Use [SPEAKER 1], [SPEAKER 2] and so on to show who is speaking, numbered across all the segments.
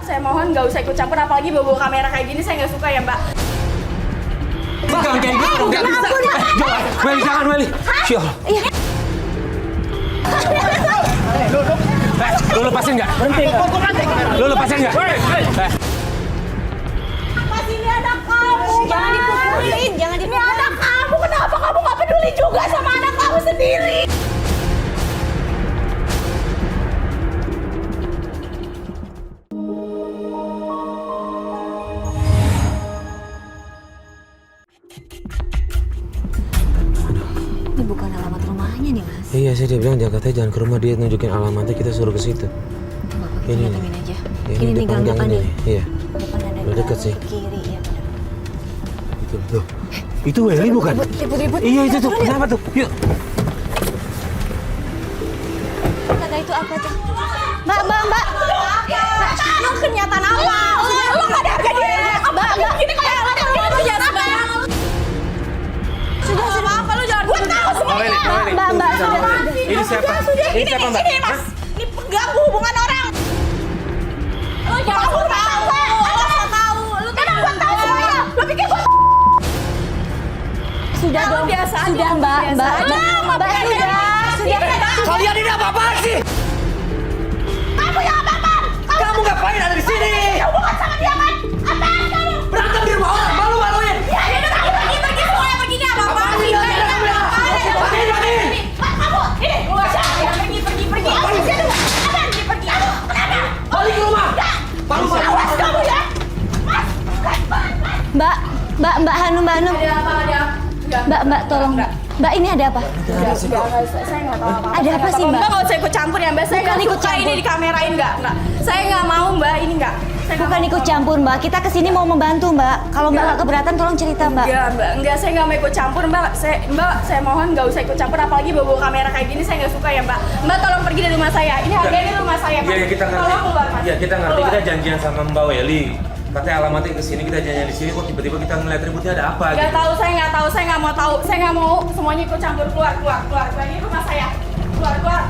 [SPEAKER 1] saya mohon nggak usah ikut campur, apalagi bawa kamera kayak gini, saya nggak suka ya, Mbak.
[SPEAKER 2] Jangan kayak gitu, nggak bisa. Meli, jangan Meli. Syah. Lu lepasin nggak? Lu lepasin nggak?
[SPEAKER 1] Mas, ini anak kamu,
[SPEAKER 3] Jangan dipukulin, jangan
[SPEAKER 1] Ini
[SPEAKER 3] dipukulin.
[SPEAKER 1] anak kamu, kenapa kamu nggak peduli juga sama anak kamu sendiri?
[SPEAKER 3] Ini bukan alamat rumahnya nih, Mas.
[SPEAKER 2] Iya sih, dia bilang Jakarta jangan ke rumah, dia nunjukin alamatnya, kita suruh ke situ.
[SPEAKER 3] Bapak kita
[SPEAKER 2] Ini
[SPEAKER 3] datengin aja.
[SPEAKER 2] Ya,
[SPEAKER 3] Ini nih gang depan nih.
[SPEAKER 2] Iya.
[SPEAKER 3] Depan ada
[SPEAKER 2] Udah deket
[SPEAKER 3] gang
[SPEAKER 2] sih.
[SPEAKER 3] ke kiri, ya benar.
[SPEAKER 2] Itu tuh. Itu Welly bukan?
[SPEAKER 3] Ribut-ribut.
[SPEAKER 2] Iya itu tuh. Kenapa tuh? Yuk.
[SPEAKER 3] Kata itu apa tuh? Mbak.
[SPEAKER 1] Lo kenyataan apa? Lo nggak ada harga diri. Mbak. Gini kayak lo tuh jangan Mbak.
[SPEAKER 3] Sudah.
[SPEAKER 1] Apa lo jangan? Gue tahu semuanya.
[SPEAKER 3] Mbak, sudah.
[SPEAKER 2] Ini siapa?
[SPEAKER 1] Sudah,
[SPEAKER 2] Ini siapa, Mbak?
[SPEAKER 1] Ini Mas. Ini pengganggu hubungan orang. Lo jangan tahu. Lo tahu. Lo kan gue tahu semuanya. Lo pikir gue
[SPEAKER 3] Sudah dong.
[SPEAKER 1] biasa aja.
[SPEAKER 3] Sudah, Mbak. Mbak, sudah.
[SPEAKER 2] Kalian ini apa-apaan sih?
[SPEAKER 1] kamu yang apa-apa?
[SPEAKER 2] Kamu ngapain ada di sini?
[SPEAKER 1] Hubungan sama dia kan? Apaan kamu?
[SPEAKER 2] Berantem di rumah orang, malu-maluin.
[SPEAKER 1] Ya, ini kamu pergi semuanya pergi dia apa-apa sih?
[SPEAKER 2] Pergi.
[SPEAKER 1] Kamu, ini, pergi. Awas ya dulu. Apaan pergi? Kenapa?
[SPEAKER 2] Balik ke rumah.
[SPEAKER 1] Awas kamu ya. Mas,
[SPEAKER 3] Mbak Hanum.
[SPEAKER 1] Ada apa?
[SPEAKER 3] Mbak, tolong. Mbak, ini ada apa?
[SPEAKER 1] Saya nggak tahu apa-apa.
[SPEAKER 3] Ada apa sih, Mbak?
[SPEAKER 1] Mbak nggak usah ikut campur ya, Mbak. Saya
[SPEAKER 3] Bukan
[SPEAKER 1] nggak
[SPEAKER 3] ikut
[SPEAKER 1] suka
[SPEAKER 3] campur.
[SPEAKER 1] ini dikamerain nggak. Saya nggak mau, Mbak. Ini nggak. Saya nggak
[SPEAKER 3] Bukan
[SPEAKER 1] mau.
[SPEAKER 3] ikut campur, Mbak. Kita kesini mau membantu, Mbak. Kalau Mbak nggak keberatan, tolong cerita, Mbak.
[SPEAKER 1] Enggak, saya nggak mau ikut campur, Mbak. Saya mohon nggak usah ikut campur, apalagi bawa kamera kayak gini, saya nggak suka ya, Mbak. Mbak tolong pergi dari rumah saya. Ini harganya rumah saya, Mas.
[SPEAKER 2] Iya, kita ngerti.
[SPEAKER 1] Tolong keluar, Mas.
[SPEAKER 2] Iya, kita ngerti.
[SPEAKER 1] Keluar.
[SPEAKER 2] Kita janjian sama Mbak Welly. Katanya alamatnya ke sini, kita janjian di sini. Kok tiba-tiba kita ngeliat ributnya ada apa?
[SPEAKER 1] Nggak tahu, saya nggak tahu, saya nggak mau tahu, saya nggak mau semuanya ikut campur. Keluar. Ini rumah saya. Keluar.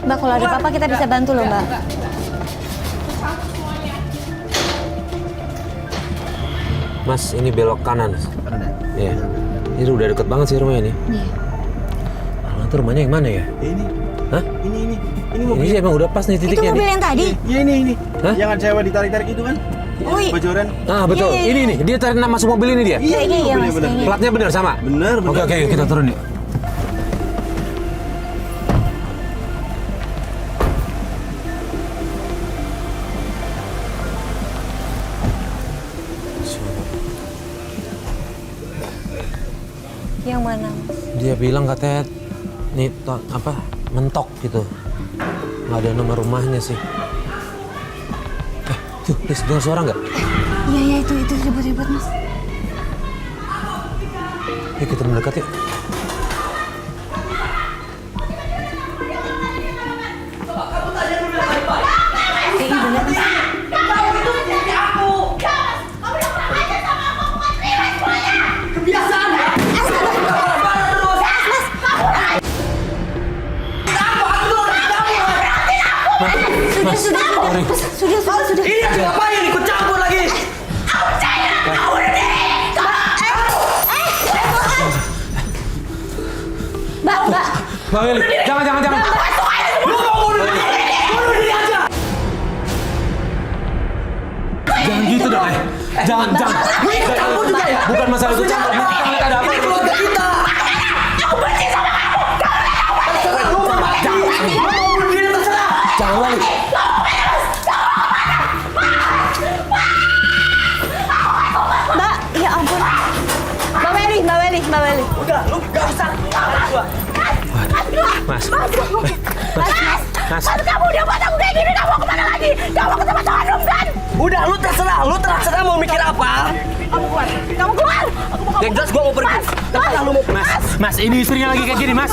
[SPEAKER 3] Mbak, kalau ada apa-apa kita bisa bantu loh, Mbak.
[SPEAKER 1] Nggak. Campur semuanya.
[SPEAKER 2] Mas, ini belok kanan. Iya. Ini udah deket banget sih rumahnya ini.
[SPEAKER 3] Iya.
[SPEAKER 2] Alamat tuh rumahnya yang mana ya?
[SPEAKER 4] Ini.
[SPEAKER 2] Hah?
[SPEAKER 4] Ini
[SPEAKER 2] Ini sih emang udah pas nih
[SPEAKER 3] Itu
[SPEAKER 2] titiknya
[SPEAKER 3] mobil
[SPEAKER 2] nih.
[SPEAKER 3] yang tadi.
[SPEAKER 4] Iya ini.
[SPEAKER 2] Hah?
[SPEAKER 4] Yang ada cewek ditarik-tarik itu kan?
[SPEAKER 3] Oh, iya.
[SPEAKER 4] Bocoran.
[SPEAKER 2] Ah betul.
[SPEAKER 3] Iya.
[SPEAKER 2] Ini nih, dia tarik masuk mobil ini dia.
[SPEAKER 3] Iya,
[SPEAKER 4] ini mobilnya
[SPEAKER 3] Mas,
[SPEAKER 4] bener.
[SPEAKER 3] kayaknya.
[SPEAKER 2] Platnya benar sama.
[SPEAKER 4] Bener.
[SPEAKER 2] Oke, kita turun yuk.
[SPEAKER 3] Yang mana?
[SPEAKER 2] Dia bilang katanya nih mentok gitu. Nggak ada nomor rumahnya sih. Tuh, dengar suara nggak?
[SPEAKER 3] Iya, itu ribut-ribut, Mas.
[SPEAKER 2] Yuk kita mendekat yuk.
[SPEAKER 3] Iya, bener, Mas. Sudah.
[SPEAKER 4] Ini ngapain ikut campur lagi?
[SPEAKER 3] Mbak.
[SPEAKER 2] Mbak Welly, jangan.
[SPEAKER 4] Lu mau bunuh diri? Bunuh diri aja.
[SPEAKER 2] Jangan gitu dong, Jangan.
[SPEAKER 4] Lu ikut campur juga ya?
[SPEAKER 2] Bukan masalah ikut campur. Kita lihat ada apa.
[SPEAKER 4] Ini keluarga kita. Terserah lu mau mati. Lu mau bunuh diri terserah.
[SPEAKER 2] Jangan Welly.
[SPEAKER 3] Mbak, ya ampun. Mbak Welly.
[SPEAKER 4] Udah, lu gak usah ngalahin gua.
[SPEAKER 2] Mas.
[SPEAKER 1] Mas, kamu udah buat aku kayak gini, kamu mau kemana lagi? Kamu mau ke tempat Hanum kan?
[SPEAKER 4] Udah, lu terserah mau mikir apa?
[SPEAKER 1] Kamu keluar. Aku mau
[SPEAKER 4] Yang jelas gua mau pergi. Terserah lu mau pergi.
[SPEAKER 2] Mas, ini istrinya lagi kayak gini, Mas.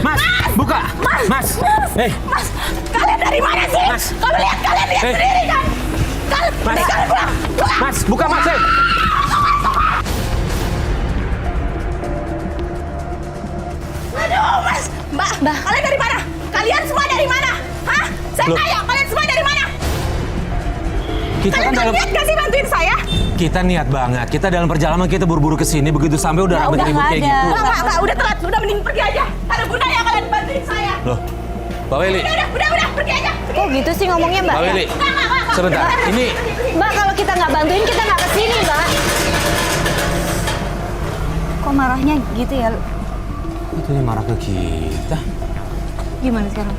[SPEAKER 2] Mas, buka. Mas.
[SPEAKER 1] Mas, kalian dari mana sih?
[SPEAKER 2] Mas.
[SPEAKER 1] Kamu lihat sendiri kan?
[SPEAKER 2] Mas.
[SPEAKER 1] Kalian pulang.
[SPEAKER 2] Mas, buka Mas.
[SPEAKER 1] Aduh, Mas. Mbak, kalian dari mana? Kalian Kalian semua dari mana? Hah? Saya
[SPEAKER 2] Loh.
[SPEAKER 1] tanya, kalian semua dari mana?
[SPEAKER 2] Kita
[SPEAKER 1] Kalian
[SPEAKER 2] kan
[SPEAKER 1] nggak
[SPEAKER 2] dalam
[SPEAKER 1] niat gak sih bantuin saya?
[SPEAKER 2] kita niat banget. Kita dalam perjalanan kita buru-buru ke sini begitu sampai udah
[SPEAKER 3] Ya, udah
[SPEAKER 2] ribut kayak
[SPEAKER 3] nggak
[SPEAKER 2] gitu.
[SPEAKER 3] ada.
[SPEAKER 1] Enggak, udah telat. Udah mending pergi aja. Ada gunanya kalian bantuin saya.
[SPEAKER 2] Loh. Mbak Weli,
[SPEAKER 1] Udah, pergi aja.
[SPEAKER 3] Kok gitu sih ngomongnya Mbak?
[SPEAKER 2] Mbak Weli. Sebentar. Ini
[SPEAKER 3] Mbak, kalau kita nggak bantuin, kita nggak kesini, Mbak. Kok marahnya gitu ya?
[SPEAKER 2] itu yang marah ke kita.
[SPEAKER 3] Gimana sekarang?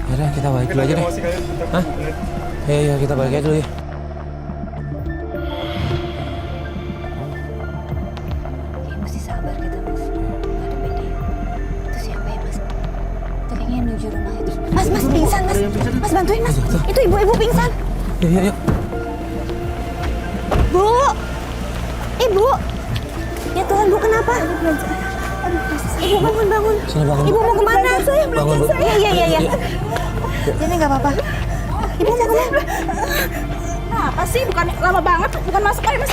[SPEAKER 2] Yaudah, kita balik dulu aja deh. Hah? Iya, kita balik aja dulu ya.
[SPEAKER 3] Ya, mesti sabar kita, Mas. Ngadepin dia. Itu siapa ya, Mas? Itu kayaknya menuju rumah itu. Mas, pingsan, Mas. Mas, bantuin, Mas. Itu ibu-ibu pingsan.
[SPEAKER 2] Yuk.
[SPEAKER 3] Bu! Ibu! Ya Tuhan, Bu, kenapa? Ibu, bangun.
[SPEAKER 2] Sini bangun.
[SPEAKER 3] Ibu mau kemana?
[SPEAKER 2] Bangun, Bu.
[SPEAKER 3] Iya. Ini nggak apa-apa. Ibu mau kemana?
[SPEAKER 1] Apa sih? Bukan lama banget. Bukan masuk aja, Mas.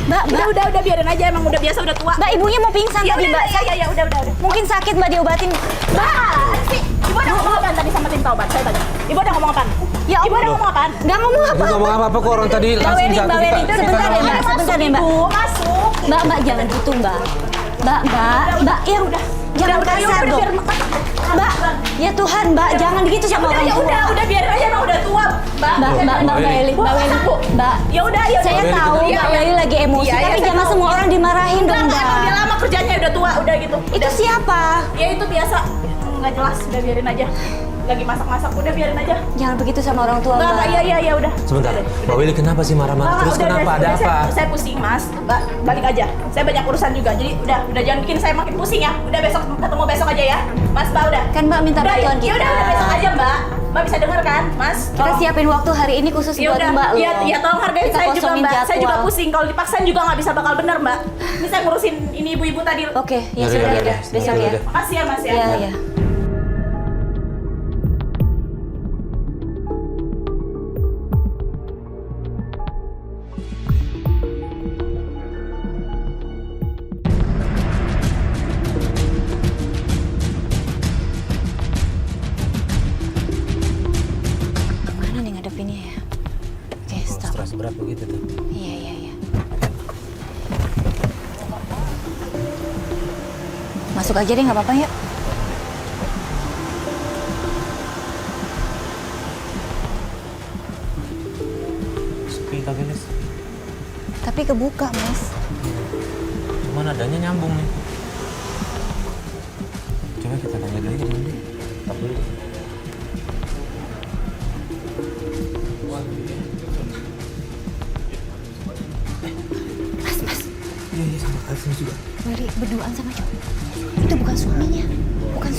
[SPEAKER 3] Mbak,
[SPEAKER 1] Udah biarin aja. Emang udah biasa, udah tua.
[SPEAKER 3] Mbak, ibunya mau pingsan
[SPEAKER 1] Ya
[SPEAKER 3] tadi,
[SPEAKER 1] udah,
[SPEAKER 3] Mbak.
[SPEAKER 1] ya udah.
[SPEAKER 3] Mungkin sakit, Mbak, diobatin.
[SPEAKER 1] Mbak, sih. Ibu udah ngomong apaan tadi sama tim taubat? Saya tanya. Ibu udah ngomong apaan?
[SPEAKER 3] Ya
[SPEAKER 1] Ibu udah ngomong apaan?
[SPEAKER 3] Nggak ngomong
[SPEAKER 2] Ibu
[SPEAKER 3] apa-apa.
[SPEAKER 2] ngomong apa-apa kok orang tadi langsung
[SPEAKER 3] Weli,
[SPEAKER 2] jatuh
[SPEAKER 3] Mbak Weli,
[SPEAKER 2] kita.
[SPEAKER 3] sebentar ya, Mbak. Sebentar ya, Mbak.
[SPEAKER 1] Ibu, masuk.
[SPEAKER 3] Mbak, jangan gitu, Mbak. Mbak, ya udah. Jangan kasar dong. Mbak, ya Tuhan, Mbak, jangan gitu sama orang tua.
[SPEAKER 1] Udah biarin aja. Emang udah tua. Mbak,
[SPEAKER 3] Mbak Weli, Mbak.
[SPEAKER 1] Ya udah.
[SPEAKER 3] Saya
[SPEAKER 2] Mbak Weli,
[SPEAKER 3] tahu
[SPEAKER 1] Iya,
[SPEAKER 3] Mbak Weli lagi emosi,
[SPEAKER 1] Iya,
[SPEAKER 3] tapi
[SPEAKER 1] saya
[SPEAKER 3] jangan
[SPEAKER 1] tahu.
[SPEAKER 3] semua orang dimarahin dong,
[SPEAKER 1] Enggak, emang dia
[SPEAKER 3] Mbak.
[SPEAKER 1] lama kerjanya udah tua, udah gitu.
[SPEAKER 3] Itu siapa?
[SPEAKER 1] Ya itu biasa. Nggak jelas, udah biarin aja. Lagi masak-masak, udah biarin aja.
[SPEAKER 3] Jangan begitu sama orang tua,
[SPEAKER 1] Enggak,
[SPEAKER 3] Mbak.
[SPEAKER 1] iya, udah.
[SPEAKER 2] Sebentar. Mbak Weli kenapa sih marah-marah?
[SPEAKER 1] Enggak,
[SPEAKER 2] Terus
[SPEAKER 1] udah,
[SPEAKER 2] kenapa? Ada
[SPEAKER 1] udah,
[SPEAKER 2] apa?
[SPEAKER 1] Saya pusing, Mas. Mbak, balik aja. Saya banyak urusan juga. Jadi udah jangan bikin saya makin pusing ya. Udah ketemu besok aja ya. Mas, Mbak udah.
[SPEAKER 3] Kan Mbak minta
[SPEAKER 1] Udah,
[SPEAKER 3] bantuan kita.
[SPEAKER 1] udah besok aja, Mbak. Mbak bisa dengar kan, Mas?
[SPEAKER 3] Kita siapin waktu hari ini khusus
[SPEAKER 1] Ya
[SPEAKER 3] buat
[SPEAKER 1] udah,
[SPEAKER 3] Mbak loh.
[SPEAKER 1] ya tolong hargain
[SPEAKER 3] Kita
[SPEAKER 1] saya juga,
[SPEAKER 3] kosongin
[SPEAKER 1] Mbak. Saya juga
[SPEAKER 3] jadwal.
[SPEAKER 1] pusing. Kalau dipaksain juga nggak bisa bakal benar, Mbak. Ini saya ngurusin ini ibu-ibu tadi.
[SPEAKER 3] Oke, ya
[SPEAKER 2] Yaudah,
[SPEAKER 3] sudah,
[SPEAKER 2] yaudah,
[SPEAKER 3] ya. Besok ya.
[SPEAKER 2] yaudah.
[SPEAKER 1] Makasih ya, Mas ya.
[SPEAKER 3] Iya. Gimana nih ngadepinnya ya? Oke, stop.
[SPEAKER 2] Stres berat begitu tuh.
[SPEAKER 3] Iya. Masuk aja deh, nggak apa-apa ya.
[SPEAKER 2] Sepi tapi Nis.
[SPEAKER 3] Tapi kebuka, Mas.
[SPEAKER 2] Cuman adanya nyambung nih. Coba kita tanya dulu aja deh. Tak dulu.
[SPEAKER 3] Mas.
[SPEAKER 2] Iya sama Alvin juga.
[SPEAKER 3] Weli berduaan sama cowok. Itu bukan suaminya. Bukan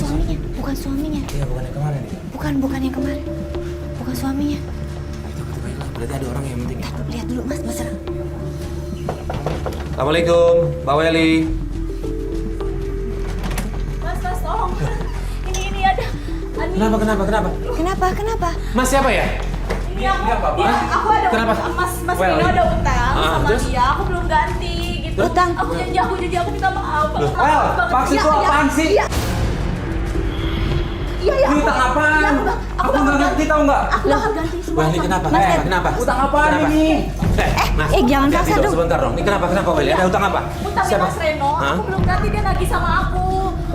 [SPEAKER 3] suaminya.
[SPEAKER 2] Iya bukan yang kemarin ya.
[SPEAKER 3] Bukan yang kemarin. Bukan suaminya.
[SPEAKER 2] Berarti ada orang yang penting.
[SPEAKER 3] Ntar, lihat dulu, Mas.
[SPEAKER 2] Assalamualaikum, Mbak Weli.
[SPEAKER 1] Mas, tolong. Ini ada.
[SPEAKER 2] Kenapa? Mas siapa ya?
[SPEAKER 1] Ini aku ada
[SPEAKER 2] Kenapa?
[SPEAKER 1] Mas Rino ada utang sama
[SPEAKER 2] terus?
[SPEAKER 1] dia. Aku belum ganti gitu.
[SPEAKER 3] Utang?
[SPEAKER 1] Aku janji aku minta maaf.
[SPEAKER 2] Loh,
[SPEAKER 4] Well, maksud
[SPEAKER 1] Iya,
[SPEAKER 4] lu apaan sih?
[SPEAKER 1] Iya.
[SPEAKER 4] Lu utang apaan? Aku nggak ngerti tau nggak?
[SPEAKER 1] Aku bakal ganti semua.
[SPEAKER 2] Weli kenapa?
[SPEAKER 3] Mas,
[SPEAKER 2] Kenapa?
[SPEAKER 4] Utang apaan
[SPEAKER 2] Kenapa?
[SPEAKER 4] ini?
[SPEAKER 2] Mas,
[SPEAKER 3] jangan
[SPEAKER 2] ganti
[SPEAKER 3] kasar
[SPEAKER 2] dong,
[SPEAKER 3] dong.
[SPEAKER 2] sebentar dong. Ini kenapa Weli? Ada utang apa?
[SPEAKER 1] Utangnya Mas Reno,
[SPEAKER 2] Hah?
[SPEAKER 1] aku belum ganti, dia lagi sama aku.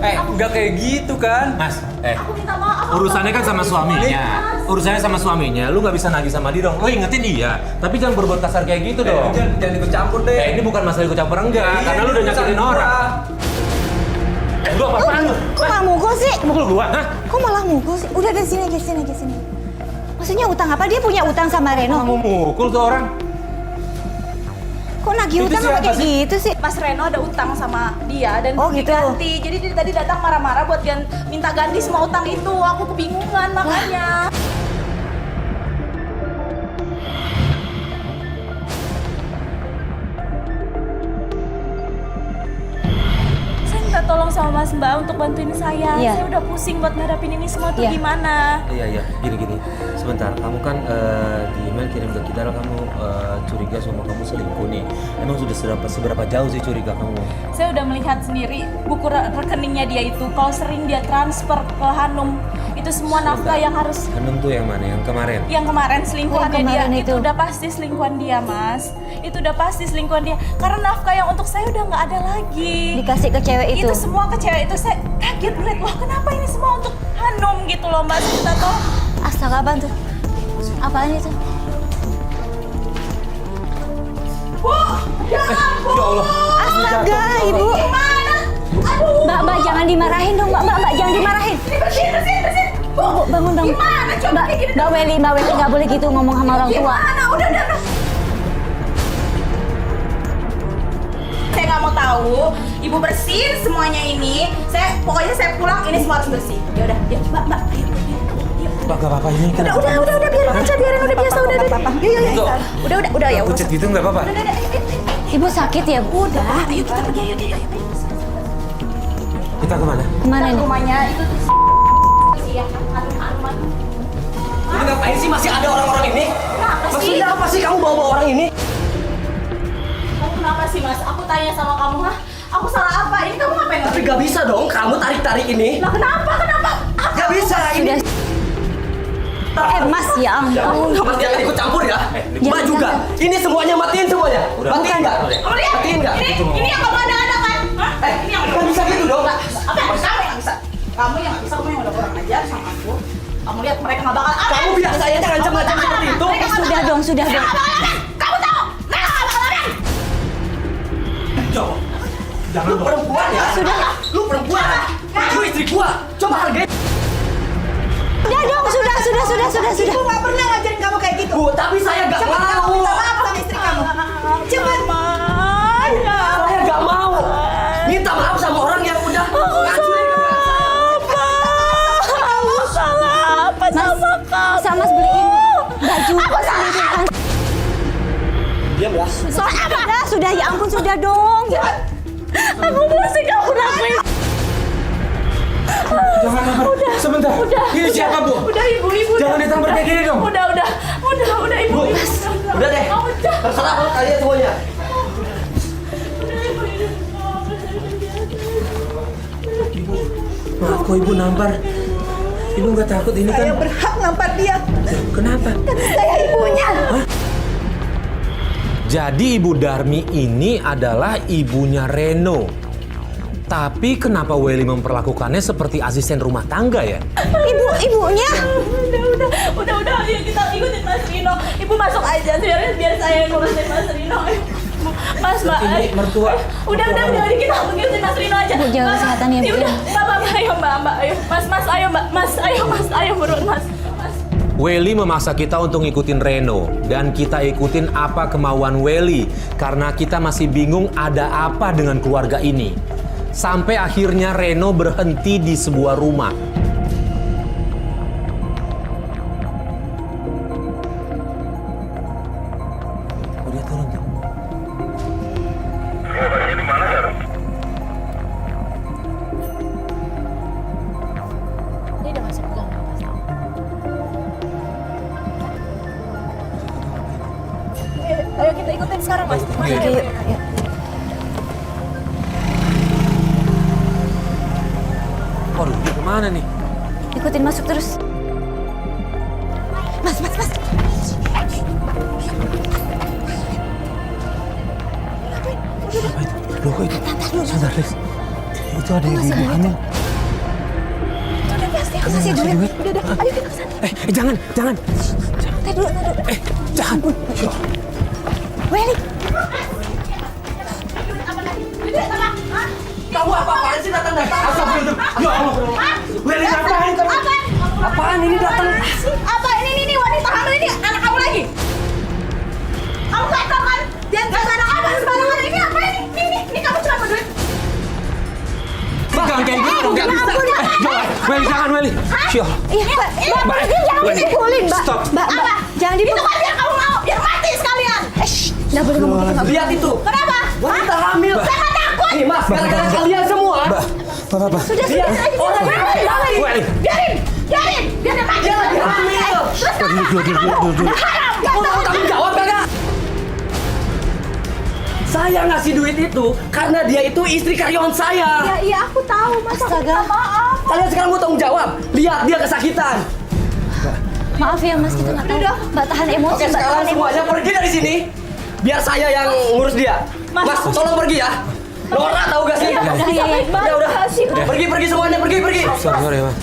[SPEAKER 4] Nggak kayak gitu kan?
[SPEAKER 2] Mas,
[SPEAKER 1] Aku minta maaf.
[SPEAKER 2] urusannya kan sama suaminya. Urusannya sama suaminya. Lu nggak bisa nagih sama dia dong. Lu ingetin dia. Tapi jangan berbuat kasar kayak gitu dong.
[SPEAKER 4] Jangan ikut campur deh.
[SPEAKER 2] Ini bukan masalah ikut campur enggak,
[SPEAKER 4] Iya,
[SPEAKER 2] karena lu
[SPEAKER 4] ini
[SPEAKER 2] udah nyakitin
[SPEAKER 4] urusan
[SPEAKER 2] orang. Lu apa-apaan lu?
[SPEAKER 3] Kok malah mukul sih?
[SPEAKER 2] Mukul gua? Hah?
[SPEAKER 3] Kok malah mukul sih? Udah dari sini aja. Maksudnya utang apa? Dia punya utang sama Reno.
[SPEAKER 2] Mau mukul tuh orang.
[SPEAKER 3] Kok nagih
[SPEAKER 2] Itu
[SPEAKER 3] utang
[SPEAKER 2] siapa
[SPEAKER 3] apa kayak
[SPEAKER 2] sih?
[SPEAKER 3] gitu sih?
[SPEAKER 1] Mas Reno ada utang sama dia dan
[SPEAKER 3] Oh, gitu.
[SPEAKER 1] diganti. Jadi dia tadi datang marah-marah buat minta ganti semua utang itu. Aku kebingungan makanya. Saya minta tolong sama Mas Mbak untuk bantuin saya.
[SPEAKER 3] Iya.
[SPEAKER 1] Saya udah pusing buat ngadapin ini semua tuh
[SPEAKER 3] Iya.
[SPEAKER 1] gimana.
[SPEAKER 2] Iya, gini. Sebentar, kamu kan di email kirim ke kita kamu curiga sama kamu selingkuh nih. Emang sudah seberapa jauh sih curiga kamu?
[SPEAKER 1] Saya udah melihat sendiri buku rekeningnya dia itu. Kalau sering dia transfer ke Hanum, itu semua nafkah yang harus
[SPEAKER 2] Hanum tuh yang mana? Yang kemarin?
[SPEAKER 1] yang kemarin selingkuhannya
[SPEAKER 3] Yang kemarin
[SPEAKER 1] dia
[SPEAKER 3] itu.
[SPEAKER 1] udah pasti selingkuhan dia, Mas. Itu udah pasti selingkuhan dia. Karena nafkah yang untuk saya udah nggak ada lagi.
[SPEAKER 3] Dikasih ke cewek itu.
[SPEAKER 1] Itu semua ke cewek itu. Saya kaget melihat, wah kenapa ini semua untuk Hanum gitu loh, Mas. Kita tuh
[SPEAKER 3] Astaga, apaan tuh? Apaan itu?
[SPEAKER 1] ya Allah.
[SPEAKER 3] Astaga, Ibu.
[SPEAKER 1] Gimana? Aduh.
[SPEAKER 3] Mbak, jangan dimarahin dong, Mbak, jangan dimarahin.
[SPEAKER 1] Ini bersihin.
[SPEAKER 3] Bu, bangun dong.
[SPEAKER 1] Gimana? Coba kayak gini.
[SPEAKER 3] Mbak Welly nggak boleh gitu ngomong sama orang tua.
[SPEAKER 1] Gimana? Udah. Saya nggak mau tahu. Ibu bersihin semuanya ini. Pokoknya saya pulang ini semua harus bersih. Ya udah, Mbak, ayo.
[SPEAKER 2] Pak, gak apa-apa ini kan.
[SPEAKER 1] Udah, biarin aja, udah biasa, udah. Yuk. Udah ya,
[SPEAKER 2] Pucet gitu nggak apa-apa?
[SPEAKER 3] Ibu sakit ya, Bu?
[SPEAKER 1] Udah, ayo kita pergi, ayo.
[SPEAKER 2] Kita kemana?
[SPEAKER 3] Kemana nih?
[SPEAKER 1] Rumahnya itu tuh iya, Hanum.
[SPEAKER 4] Ini ngapain sih masih ada orang-orang ini?
[SPEAKER 1] Kenapa sih?
[SPEAKER 4] Maksudnya apa sih kamu bawa-bawa orang ini?
[SPEAKER 1] Kamu kenapa sih, Mas? Aku tanya sama kamu, aku salah apa? Ini kamu ngapain?
[SPEAKER 4] Tapi gak bisa dong kamu tarik-tarik ini.
[SPEAKER 1] Lah kenapa?
[SPEAKER 4] Gak bisa ini.
[SPEAKER 3] Mas, ya ampun.
[SPEAKER 4] Mas jangan ikut campur ya. Mbak
[SPEAKER 3] Jangan,
[SPEAKER 4] juga. Ini semuanya matiin semuanya. Matiin nggak?
[SPEAKER 1] Kamu lihat?
[SPEAKER 4] Matiin nggak?
[SPEAKER 1] Ini yang kamu ada kan? Hah? Ini yang
[SPEAKER 4] Nggak bisa gitu dong.
[SPEAKER 1] Apa? Kamu yang bisa. Kamu yang nggak bisa, kamu yang udah kurang ajar sama aku. Kamu lihat mereka nggak bakal aman.
[SPEAKER 4] Kamu biasa aja ngancam-ngancam seperti itu.
[SPEAKER 3] Sudah dong.
[SPEAKER 1] Mereka nggak bakal aman. Kamu tahu? Mereka nggak bakal aman.
[SPEAKER 4] Coba. Lu perempuan ya? Lu perempuan. Lu istri gua. Coba hargai.
[SPEAKER 3] Udah dong, sudah.
[SPEAKER 1] Ibu nggak pernah ngajarin kamu kayak gitu.
[SPEAKER 4] Bu, tapi saya gak mau.
[SPEAKER 1] Minta maaf sama istri kamu. Cepat.
[SPEAKER 4] Saya gak mau. Minta maaf sama orang yang udah ngacurin.
[SPEAKER 3] Bisa Mas beliin baju.
[SPEAKER 4] Diam ya.
[SPEAKER 3] Sudah, ya ampun, sudah dong.
[SPEAKER 1] Aku pusing kamu lakuin.
[SPEAKER 2] Sebentar. Ini siapa, Bu?
[SPEAKER 1] Udah ibu.
[SPEAKER 2] Jangan ditampar kayak gini dong.
[SPEAKER 1] Udah ibu.
[SPEAKER 4] Udah deh. Terserah kalian semuanya.
[SPEAKER 2] Maaf kok Ibu nampar. Ibu nggak takut ini kan?
[SPEAKER 1] Saya berhak nampar dia.
[SPEAKER 2] Kenapa?
[SPEAKER 1] Saya ibunya.
[SPEAKER 2] Jadi Ibu Darmi ini adalah ibunya Reno. Tapi kenapa Welly memperlakukannya seperti asisten rumah tangga ya?
[SPEAKER 3] Ibunya.
[SPEAKER 1] Udah, ayo kita ikutin Mas Rino. Ibu masuk aja, biar saya yang ngurusin Mas Rino. Mas, Mbak.
[SPEAKER 2] Ini mertua.
[SPEAKER 1] Udah, kita ngikutin Mas Rino aja.
[SPEAKER 3] Bu, jaga kesehatan ya, Bu.
[SPEAKER 1] Udah, Mbak, ayo Mbak, ayo. Mas, ayo Mbak. Ayo buruan Mas.
[SPEAKER 2] Welly memaksa kita untuk ngikutin Reno. Dan kita ikutin apa kemauan Welly. Karena kita masih bingung ada apa dengan keluarga ini. Sampai akhirnya Reno berhenti di sebuah rumah. Oh, dia turun tuh.
[SPEAKER 3] Dia udah masuk gang.
[SPEAKER 1] Ayo kita ikutin sekarang Mas.
[SPEAKER 3] Oke, yuk.
[SPEAKER 2] Waduh, dia kemana nih?
[SPEAKER 3] Ikutin masuk terus. Mas.
[SPEAKER 2] Loh, kok itu? Sebentar, Riz. Itu ada ibu kamu.
[SPEAKER 3] Udah pasti aku kasih duit. Udah, ayo kita kesana.
[SPEAKER 2] Jangan.
[SPEAKER 3] Tadi dulu.
[SPEAKER 2] Jangan.
[SPEAKER 3] Welly.
[SPEAKER 4] Kamu apa-apaan sih datang-datang? Ya Allah. Welly ngapain kamu? Apaan ini datang?
[SPEAKER 1] Apa ini wanita hamil ini anak kamu lagi? Kamu nggak tahu kan? Dia nggak ada apa sembarangan ini apa ini? Ini kamu cuma mau duit.
[SPEAKER 2] Jangan kayak gitu dong, nggak bisa. Welly, jangan Welly. Syah.
[SPEAKER 3] Iya, Mbak, jangan
[SPEAKER 2] Welly.
[SPEAKER 3] dipukulin, Mbak.
[SPEAKER 2] Stop.
[SPEAKER 3] Mbak, jangan
[SPEAKER 1] Itu
[SPEAKER 3] dipukul.
[SPEAKER 1] kan biar kamu mau, biar mati sekalian.
[SPEAKER 3] Nggak boleh ngomong gitu.
[SPEAKER 4] Lihat itu.
[SPEAKER 1] Kenapa?
[SPEAKER 4] Wanita hamil.
[SPEAKER 1] Saya nggak takut.
[SPEAKER 4] Nih Mas, gara-gara kalian semua.
[SPEAKER 2] Mbak, Apa?
[SPEAKER 3] Sudah.
[SPEAKER 2] Welly.
[SPEAKER 1] Biarin mati.
[SPEAKER 4] Kamu tahu tanggung jawab kagak? Saya ngasih duit itu karena dia itu istri karyawan saya.
[SPEAKER 1] Iya aku tahu mas.
[SPEAKER 3] Astaga.
[SPEAKER 1] Maaf.
[SPEAKER 4] Kalian sekarang mau tanggung jawab. Lihat dia kesakitan.
[SPEAKER 3] Maaf ya Mas, kita nggak tahu. Mbak tahan emosi,
[SPEAKER 4] Oke,
[SPEAKER 3] Mbak
[SPEAKER 4] sekarang
[SPEAKER 3] tahan emosi.
[SPEAKER 4] semuanya pergi dari sini. Biar saya yang ngurus dia. Mas, tolong pergi ya. Nora tahu gak sih?
[SPEAKER 3] Iya.
[SPEAKER 4] Udah. Pergi semuanya, pergi.
[SPEAKER 2] Sorry, Mas.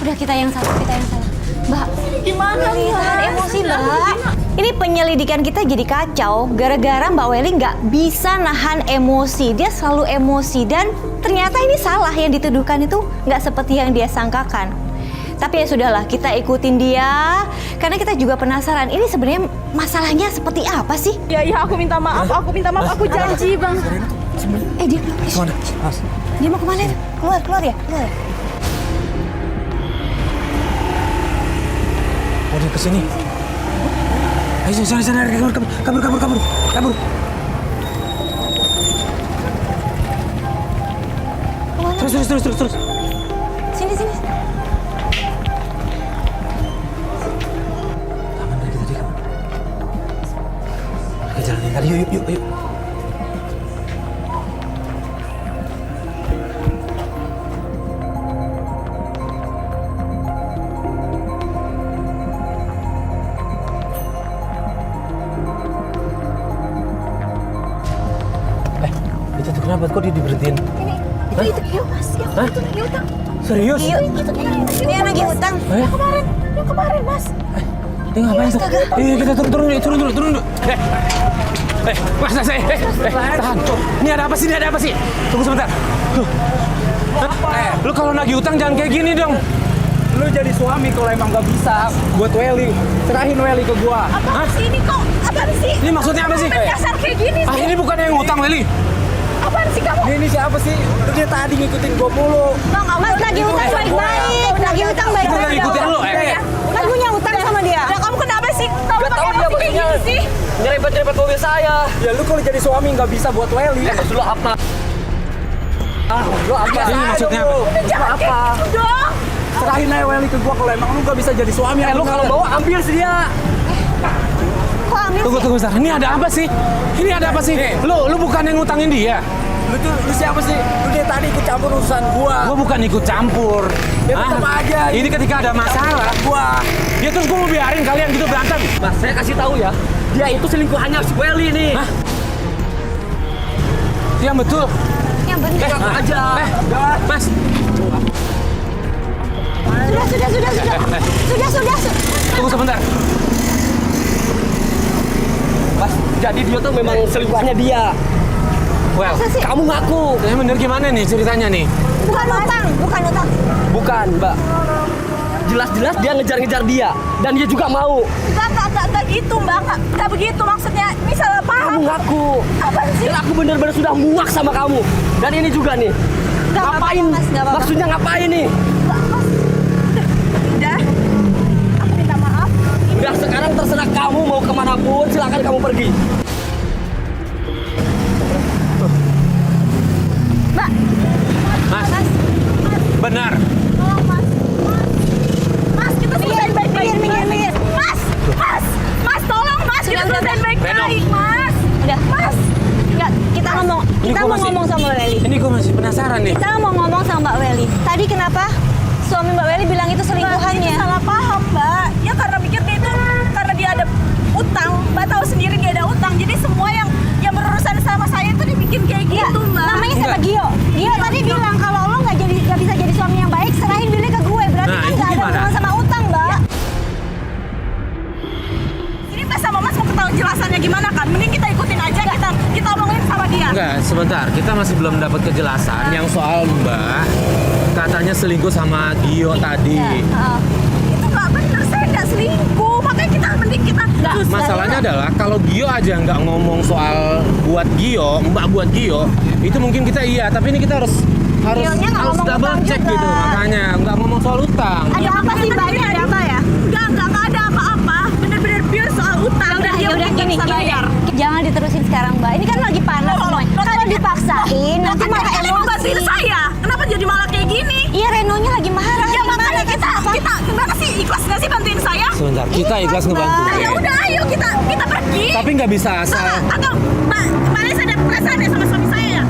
[SPEAKER 3] Udah kita yang salah. Mbak,
[SPEAKER 1] Gimana
[SPEAKER 3] Welly, tahan
[SPEAKER 1] Mas?
[SPEAKER 3] emosi Mbak. Ini penyelidikan kita jadi kacau gara-gara Mbak Welly nggak bisa nahan emosi. Dia selalu emosi dan ternyata ini salah yang dituduhkan itu nggak seperti yang dia sangkakan. Tapi ya sudahlah, kita ikutin dia karena kita juga penasaran. Ini sebenarnya masalahnya seperti apa sih?
[SPEAKER 1] Iya aku minta maaf. Aku janji bang.
[SPEAKER 3] Dia keluar. Dia mau kemana itu? Keluar ya?
[SPEAKER 2] Oh, dia kesini. Ayo, sana, kabur.
[SPEAKER 3] Kemana?
[SPEAKER 2] Terus.
[SPEAKER 3] Sini.
[SPEAKER 2] Aman dari tadi, kamu. Oke, jalan tadi, yuk. Itu tuh kenapa kok dia diberhentiin?
[SPEAKER 3] Itu Gio Mas,
[SPEAKER 2] Hah?
[SPEAKER 3] itu nagih utang.
[SPEAKER 2] Serius?
[SPEAKER 3] Gio, ini yang nagih utang. Yang kemarin Mas.
[SPEAKER 2] Dia ngapain tuh?
[SPEAKER 3] Astaga.
[SPEAKER 2] Kita turun dulu. Mas, tahan. Ini ada apa sih? Tunggu sebentar. Tuh. Lu kalau nagih utang jangan kayak gini dong.
[SPEAKER 5] Lu jadi suami kalau emang gak bisa buat Welly, serahin Welly ke gua.
[SPEAKER 1] Apa sih ini kok? Apaan sih?
[SPEAKER 2] Ini maksudnya apa sih?
[SPEAKER 1] Dasar kayak gini sih.
[SPEAKER 2] Ini bukan yang ngutang, Welly.
[SPEAKER 1] Apaan sih kamu?
[SPEAKER 5] Ini siapa sih? Lu dia tadi ngikutin gua mulu.
[SPEAKER 1] Bang,
[SPEAKER 3] Mas nagih utang baik-baik. Nagih utang
[SPEAKER 2] Kita
[SPEAKER 3] baik-baik.
[SPEAKER 2] lagi ikutin lu,
[SPEAKER 3] Kan punya utang sama dia.
[SPEAKER 1] Ya kamu kenapa sih? Kamu
[SPEAKER 4] Gak tahu
[SPEAKER 1] pakai
[SPEAKER 4] dia
[SPEAKER 1] emosi kayak
[SPEAKER 4] bosnya.
[SPEAKER 1] gini sih?
[SPEAKER 4] Nyerempet mobil saya.
[SPEAKER 5] Ya lu kalau jadi suami gak bisa buat Welly.
[SPEAKER 4] Lu apa? Lu apa?
[SPEAKER 2] Ini maksudnya apa?
[SPEAKER 1] Jangan kayak gitu dong.
[SPEAKER 5] Serahin aja Welly ke gua kalau emang lu gak bisa jadi suami.
[SPEAKER 4] Lu kalau mau ambil sih dia.
[SPEAKER 3] Kok ambil sih?
[SPEAKER 2] Tunggu bentar. Ini ada apa sih? Lu bukan yang ngutangin dia.
[SPEAKER 5] Lu siapa sih? Lu dia tadi ikut campur urusan gua.
[SPEAKER 2] Gua bukan ikut campur.
[SPEAKER 5] Ya tetap aja.
[SPEAKER 2] Ini ketika ada masalah,
[SPEAKER 5] Gua.
[SPEAKER 2] ya terus gua mau biarin kalian gitu berantem.
[SPEAKER 4] Mas, saya kasih tahu ya. Dia itu selingkuhannya si Welly nih.
[SPEAKER 2] Hah? Yang betul.
[SPEAKER 3] Yang benar.
[SPEAKER 4] Ngaku aja.
[SPEAKER 2] Mas.
[SPEAKER 3] Sudah.
[SPEAKER 2] Tunggu sebentar.
[SPEAKER 4] Mas, jadi dia tuh memang selingkuhannya dia.
[SPEAKER 2] Well,
[SPEAKER 3] Masa sih?
[SPEAKER 4] Kamu ngaku.
[SPEAKER 2] ini bener gimana nih ceritanya nih?
[SPEAKER 3] Bukan utang.
[SPEAKER 4] Bukan, Mbak. Jelas-jelas dia ngejar-ngejar dia. Dan dia juga mau.
[SPEAKER 1] Enggak gitu mbak. Enggak begitu maksudnya. Ini salah paham.
[SPEAKER 4] Kamu ngaku.
[SPEAKER 1] Apa sih?
[SPEAKER 4] Dan aku benar-benar sudah muak sama kamu. Dan ini juga nih.
[SPEAKER 3] Nggak apa-apa,
[SPEAKER 4] Ngapain?
[SPEAKER 3] Mas, nggak apa-apa.
[SPEAKER 4] Maksudnya ngapain nih?
[SPEAKER 1] Udah. Aku minta maaf.
[SPEAKER 4] Udah sekarang terserah kamu mau kemanapun. Silakan kamu pergi.
[SPEAKER 1] Mbak.
[SPEAKER 2] Mas. Benar.
[SPEAKER 1] Tolong mas. Mas kita selesaiin baik-baik.
[SPEAKER 3] Minggir.
[SPEAKER 1] Mas tolong mas. Kita selesaiin baik-baik mas.
[SPEAKER 3] Udah.
[SPEAKER 1] Mas.
[SPEAKER 3] Enggak, kita ngomong. Kita
[SPEAKER 2] gua
[SPEAKER 3] mau
[SPEAKER 2] masih-
[SPEAKER 3] ngomong sama Mbak Welly.
[SPEAKER 2] Ini gue masih penasaran nih.
[SPEAKER 3] Kita mau ngomong sama Mbak Welly. Tadi kenapa suami Mbak Welly bilang itu
[SPEAKER 1] Mbak,
[SPEAKER 3] selingkuhannya?
[SPEAKER 1] itu salah paham mbak. Ya karena mikir dia itu karena dia ada utang. Mbak tahu sendiri dia ada utang. Jadi semua yang berurusan sama saya itu dibikin kayak gitu mbak.
[SPEAKER 3] Namanya siapa?
[SPEAKER 2] Enggak.
[SPEAKER 3] Gio. Gio tadi bilang kalau lo nggak bisa jadi suami yang baik, serahin duitnya ke gue. Berarti
[SPEAKER 2] Nah,
[SPEAKER 3] kan
[SPEAKER 2] itu
[SPEAKER 3] nggak ada
[SPEAKER 2] gimana?
[SPEAKER 3] hubungan sama utang, Mbak.
[SPEAKER 1] Ini mbak sama mas mau ketahui jelasannya gimana kan? Mending kita ikutin aja. Kita omongin sama dia.
[SPEAKER 2] Enggak, sebentar. Kita masih belum dapat kejelasan yang soal Mbak katanya selingkuh sama Gio tadi.
[SPEAKER 1] Itu nggak benar. Saya nggak selingkuh. Makanya kita mending kita.
[SPEAKER 2] Masalahnya adalah kalau Gio aja nggak ngomong soal buat Gio, Mbak buat Gio, itu mungkin kita iya, tapi ini kita harus
[SPEAKER 3] Gionya nggak ngomong
[SPEAKER 2] double
[SPEAKER 3] utang
[SPEAKER 2] check
[SPEAKER 3] juga.
[SPEAKER 2] gitu. Makanya nggak ngomong soal utang.
[SPEAKER 3] Ada apa sih, Mbak? Ini ada apa ya?
[SPEAKER 1] Nggak ada apa-apa. Bener-bener pure soal utang. Dan dia
[SPEAKER 3] Yaudah,
[SPEAKER 1] mungkin
[SPEAKER 3] gini.
[SPEAKER 1] bisa bayar.
[SPEAKER 3] Jangan diterusin sekarang, Mbak. Ini kan lagi panas semua. Kalau dipaksain, nanti malah
[SPEAKER 1] Kalian
[SPEAKER 3] emosi.
[SPEAKER 1] membantuin saya. Kenapa
[SPEAKER 2] sebentar. Kita ikhlas ngebantu.
[SPEAKER 1] Nah, ya udah ayo kita pergi.
[SPEAKER 2] Tapi nggak bisa asal.
[SPEAKER 1] Atau Mbak Elis ada perasaan ya sama suami saya ya?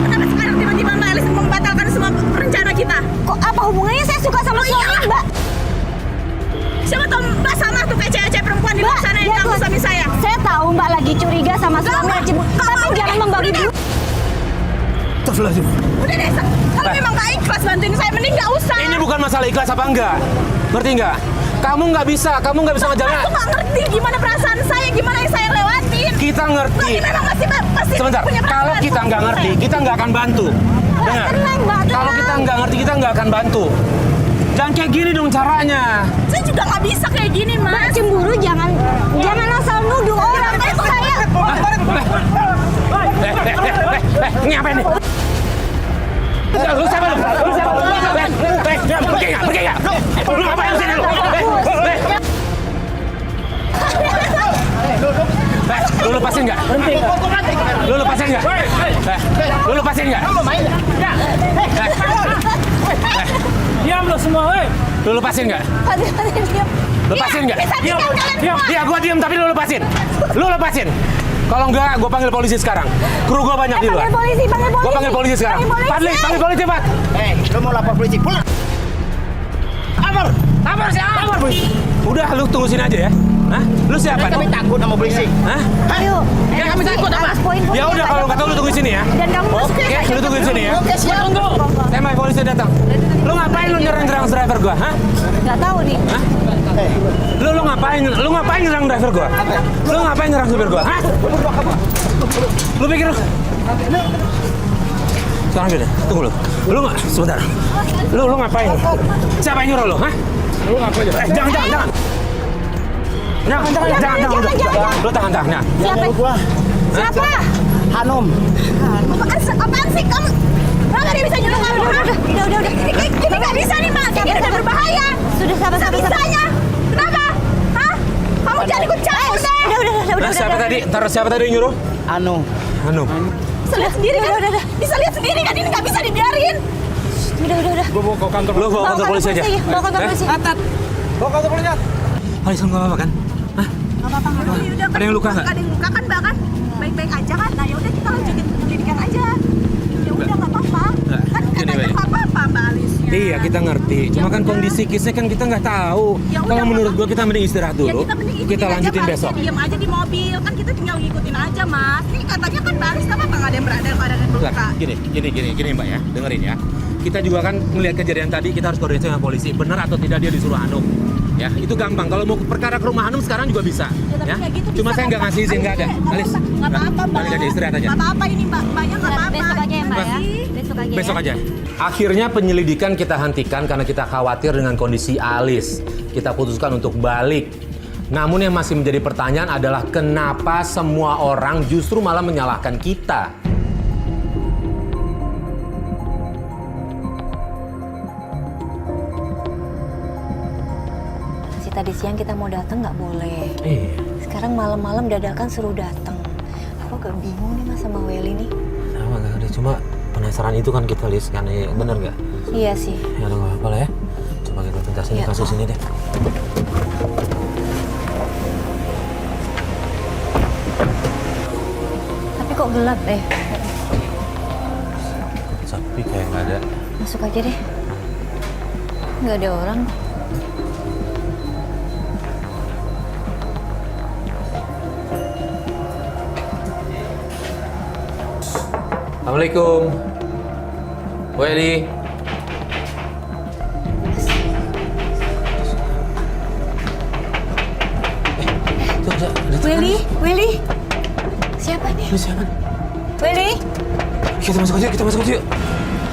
[SPEAKER 1] Kenapa sekarang tiba-tiba Mbak Elis membatalkan semua rencana kita?
[SPEAKER 3] Kok apa hubungannya saya suka sama suami Mbak?
[SPEAKER 1] Siapa tahu Mbak sama tuh kayak cewek-cewek perempuan di luar sana yang
[SPEAKER 3] dia
[SPEAKER 1] ganggu
[SPEAKER 3] tuh-
[SPEAKER 1] suami saya.
[SPEAKER 3] Saya tahu Mbak lagi curiga sama suami
[SPEAKER 1] Mbak,
[SPEAKER 3] Cibuk. Tapi jangan membagi bu.
[SPEAKER 1] Udah deh, kalau memang nggak ikhlas bantuin saya, mending nggak usah.
[SPEAKER 2] Ini bukan masalah ikhlas apa enggak. Ngerti nggak? Kamu nggak bisa ngejalan.
[SPEAKER 1] Aku nggak ngerti gimana perasaan saya, gimana yang saya lewatin.
[SPEAKER 2] Kita ngerti.
[SPEAKER 1] Berarti memang masih
[SPEAKER 2] Sebentar,
[SPEAKER 1] punya perasaan
[SPEAKER 2] kalau kita
[SPEAKER 1] sama
[SPEAKER 2] nggak
[SPEAKER 1] suami
[SPEAKER 2] ngerti,
[SPEAKER 1] saya.
[SPEAKER 2] kita nggak akan bantu. Dengar,
[SPEAKER 3] tenang, Mbak,
[SPEAKER 2] kalau
[SPEAKER 3] tenang.
[SPEAKER 2] kita nggak ngerti, kita nggak akan bantu. Jangan kayak gini dong caranya.
[SPEAKER 1] Saya juga nggak bisa kayak gini,
[SPEAKER 3] Mbak
[SPEAKER 1] Mas.
[SPEAKER 3] cemburu jangan asal nuduh orang. Itu saya.
[SPEAKER 2] Ini apa ini? Lu siapa lu? Lu siapa? Pergi nggak? Lu ngapain di sini lu? Lu lepasin nggak? Lu lepasin nggak? Lu lepasin nggak?
[SPEAKER 5] Diam lo semua, woi.
[SPEAKER 2] Lu lepasin nggak?
[SPEAKER 3] Hati-hati diam.
[SPEAKER 2] Lepasin nggak?
[SPEAKER 1] Bisa tinggal kalian semua.
[SPEAKER 2] Iya, gua diem tapi lu lepasin. Lu lepasin. Kalau enggak, gua panggil polisi sekarang. Kru gua banyak di luar.
[SPEAKER 3] Panggil polisi.
[SPEAKER 2] Gua panggil polisi sekarang. Panggil polisi cepat.
[SPEAKER 4] Lu mau lapor polisi? Pulang.
[SPEAKER 2] Lapor siapa? Udah, lu tunggu sini aja ya. Hah? Lu siapa?
[SPEAKER 4] Kami takut sama polisi.
[SPEAKER 2] Hah?
[SPEAKER 3] Ayo.
[SPEAKER 4] Ya, kami takut apa?
[SPEAKER 2] Ya udah, kalau nggak tahu lu tunggu sini ya.
[SPEAKER 3] Dan kamu masuk
[SPEAKER 2] Oke, lu tunggu sini ya.
[SPEAKER 4] Oke, siap. Tunggu.
[SPEAKER 2] Tema polisi datang. Lu ngapain lu nyerang driver gua? Hah?
[SPEAKER 3] Nggak tahu nih.
[SPEAKER 2] Hah? Lu ngapain? Lu ngapain nyerang driver gua? Lu ngapain nyerang supir gua? Hah? Lu pikir lu? Sekarang beda. Tunggu lu. Lu nggak? Sebentar. Lu ngapain? Siapa yang nyuruh lu? Hah? Lu ngapain? Jangan. Jangan. Lu tahan. Nah.
[SPEAKER 3] Siapa? Siapa?
[SPEAKER 4] Hanum.
[SPEAKER 1] Apaan sih kamu? Kenapa dia bisa nyuruh kamu?
[SPEAKER 3] Udah.
[SPEAKER 1] Ini nggak bisa nih, Mas. Ini udah berbahaya.
[SPEAKER 3] Sudah sabar.
[SPEAKER 1] Bisanya. Kenapa? Hah? Kamu jangan ikut campur deh.
[SPEAKER 3] Udah.
[SPEAKER 2] Siapa tadi? Ntar siapa tadi yang nyuruh?
[SPEAKER 4] Anu.
[SPEAKER 2] Hanum.
[SPEAKER 1] Bisa lihat sendiri kan? Bisa lihat sendiri kan? Ini nggak bisa dibiarin.
[SPEAKER 3] Udah.
[SPEAKER 5] Gua bawa ke kantor.
[SPEAKER 2] Lu bawa kantor polisi aja.
[SPEAKER 3] Bawa kantor
[SPEAKER 2] Hah?
[SPEAKER 3] polisi.
[SPEAKER 5] Bawa kantor polisi.
[SPEAKER 2] Polisi nggak apa-apa kan? Hah?
[SPEAKER 1] Nggak apa-apa. Yaudah,
[SPEAKER 2] Ada yang luka nggak?
[SPEAKER 1] Ada yang luka kan, Mbak kan? Baik-baik aja kan? Nah, yaudah kita lanjutin penyelidikan aja. Ya udah nggak apa-apa.
[SPEAKER 2] Nggak,
[SPEAKER 1] Kan
[SPEAKER 2] gini,
[SPEAKER 1] katanya
[SPEAKER 2] Wei.
[SPEAKER 1] nggak apa-apa, Mbak Alisnya.
[SPEAKER 2] Iya, kita ngerti. Cuma kan kondisi kisnya kan kita nggak tahu.
[SPEAKER 1] Ya udah,
[SPEAKER 2] Kalau menurut
[SPEAKER 1] Pak.
[SPEAKER 2] gua kita mending istirahat
[SPEAKER 1] Ya
[SPEAKER 2] dulu.
[SPEAKER 1] kita mending ikutin
[SPEAKER 2] Kita
[SPEAKER 1] aja,
[SPEAKER 2] lanjutin
[SPEAKER 1] Mbak
[SPEAKER 2] besok.
[SPEAKER 1] Alisnya diam aja di mobil. Kan kita tinggal ngikutin aja, Mas. Ini katanya kan Mbak Alis nggak apa-apa, nggak ada yang berada, nggak ada yang
[SPEAKER 2] Lah,
[SPEAKER 1] luka.
[SPEAKER 2] gini Mbak ya, dengerin ya. Kita juga kan melihat kejadian tadi, kita harus koordinasi dengan polisi. Benar atau tidak dia disuruh Hanum? Ya, itu gampang. Kalau mau perkara ke rumah Hanum sekarang juga bisa.
[SPEAKER 1] Ya, tapi
[SPEAKER 2] Ya,
[SPEAKER 1] kayak gitu
[SPEAKER 2] cuma
[SPEAKER 1] bisa,
[SPEAKER 2] saya nggak
[SPEAKER 1] Mbak.
[SPEAKER 2] ngasih izin, nggak ada. Alis,
[SPEAKER 1] Nggak apa-apa, Mbak.
[SPEAKER 2] balik aja, istirahat aja.
[SPEAKER 1] Nggak apa-apa ini, Mbaknya nggak apa-apa.
[SPEAKER 3] Besok aja ya Mbak ya.
[SPEAKER 1] Makasih.
[SPEAKER 3] Besok aja.
[SPEAKER 2] Besok aja. Akhirnya penyelidikan kita hentikan karena kita khawatir dengan kondisi Alis. Kita putuskan untuk balik. Namun yang masih menjadi pertanyaan adalah kenapa semua orang justru malah menyalahkan kita?
[SPEAKER 3] Si tadi siang kita mau datang nggak boleh.
[SPEAKER 2] Iya.
[SPEAKER 3] Sekarang malam-malam dadakan suruh datang. Aku agak bingung nih Mas sama Welly nih.
[SPEAKER 2] Sama nggak ada, cuma penasaran itu kan kita lihat kan, bener nggak?
[SPEAKER 3] Iya sih.
[SPEAKER 2] Ya udah nggak apa-apa lah ya. Coba kita tuntas ini
[SPEAKER 3] Iya.
[SPEAKER 2] kasus ini deh.
[SPEAKER 3] Tapi kok gelap deh.
[SPEAKER 2] Sepi kayak nggak ada.
[SPEAKER 3] Masuk aja deh. Nggak ada orang.
[SPEAKER 2] Assalamualaikum. Welly.
[SPEAKER 3] Welly. Siapa nih?
[SPEAKER 2] Ini siapa?
[SPEAKER 3] Welly.
[SPEAKER 2] Kita masuk aja yuk.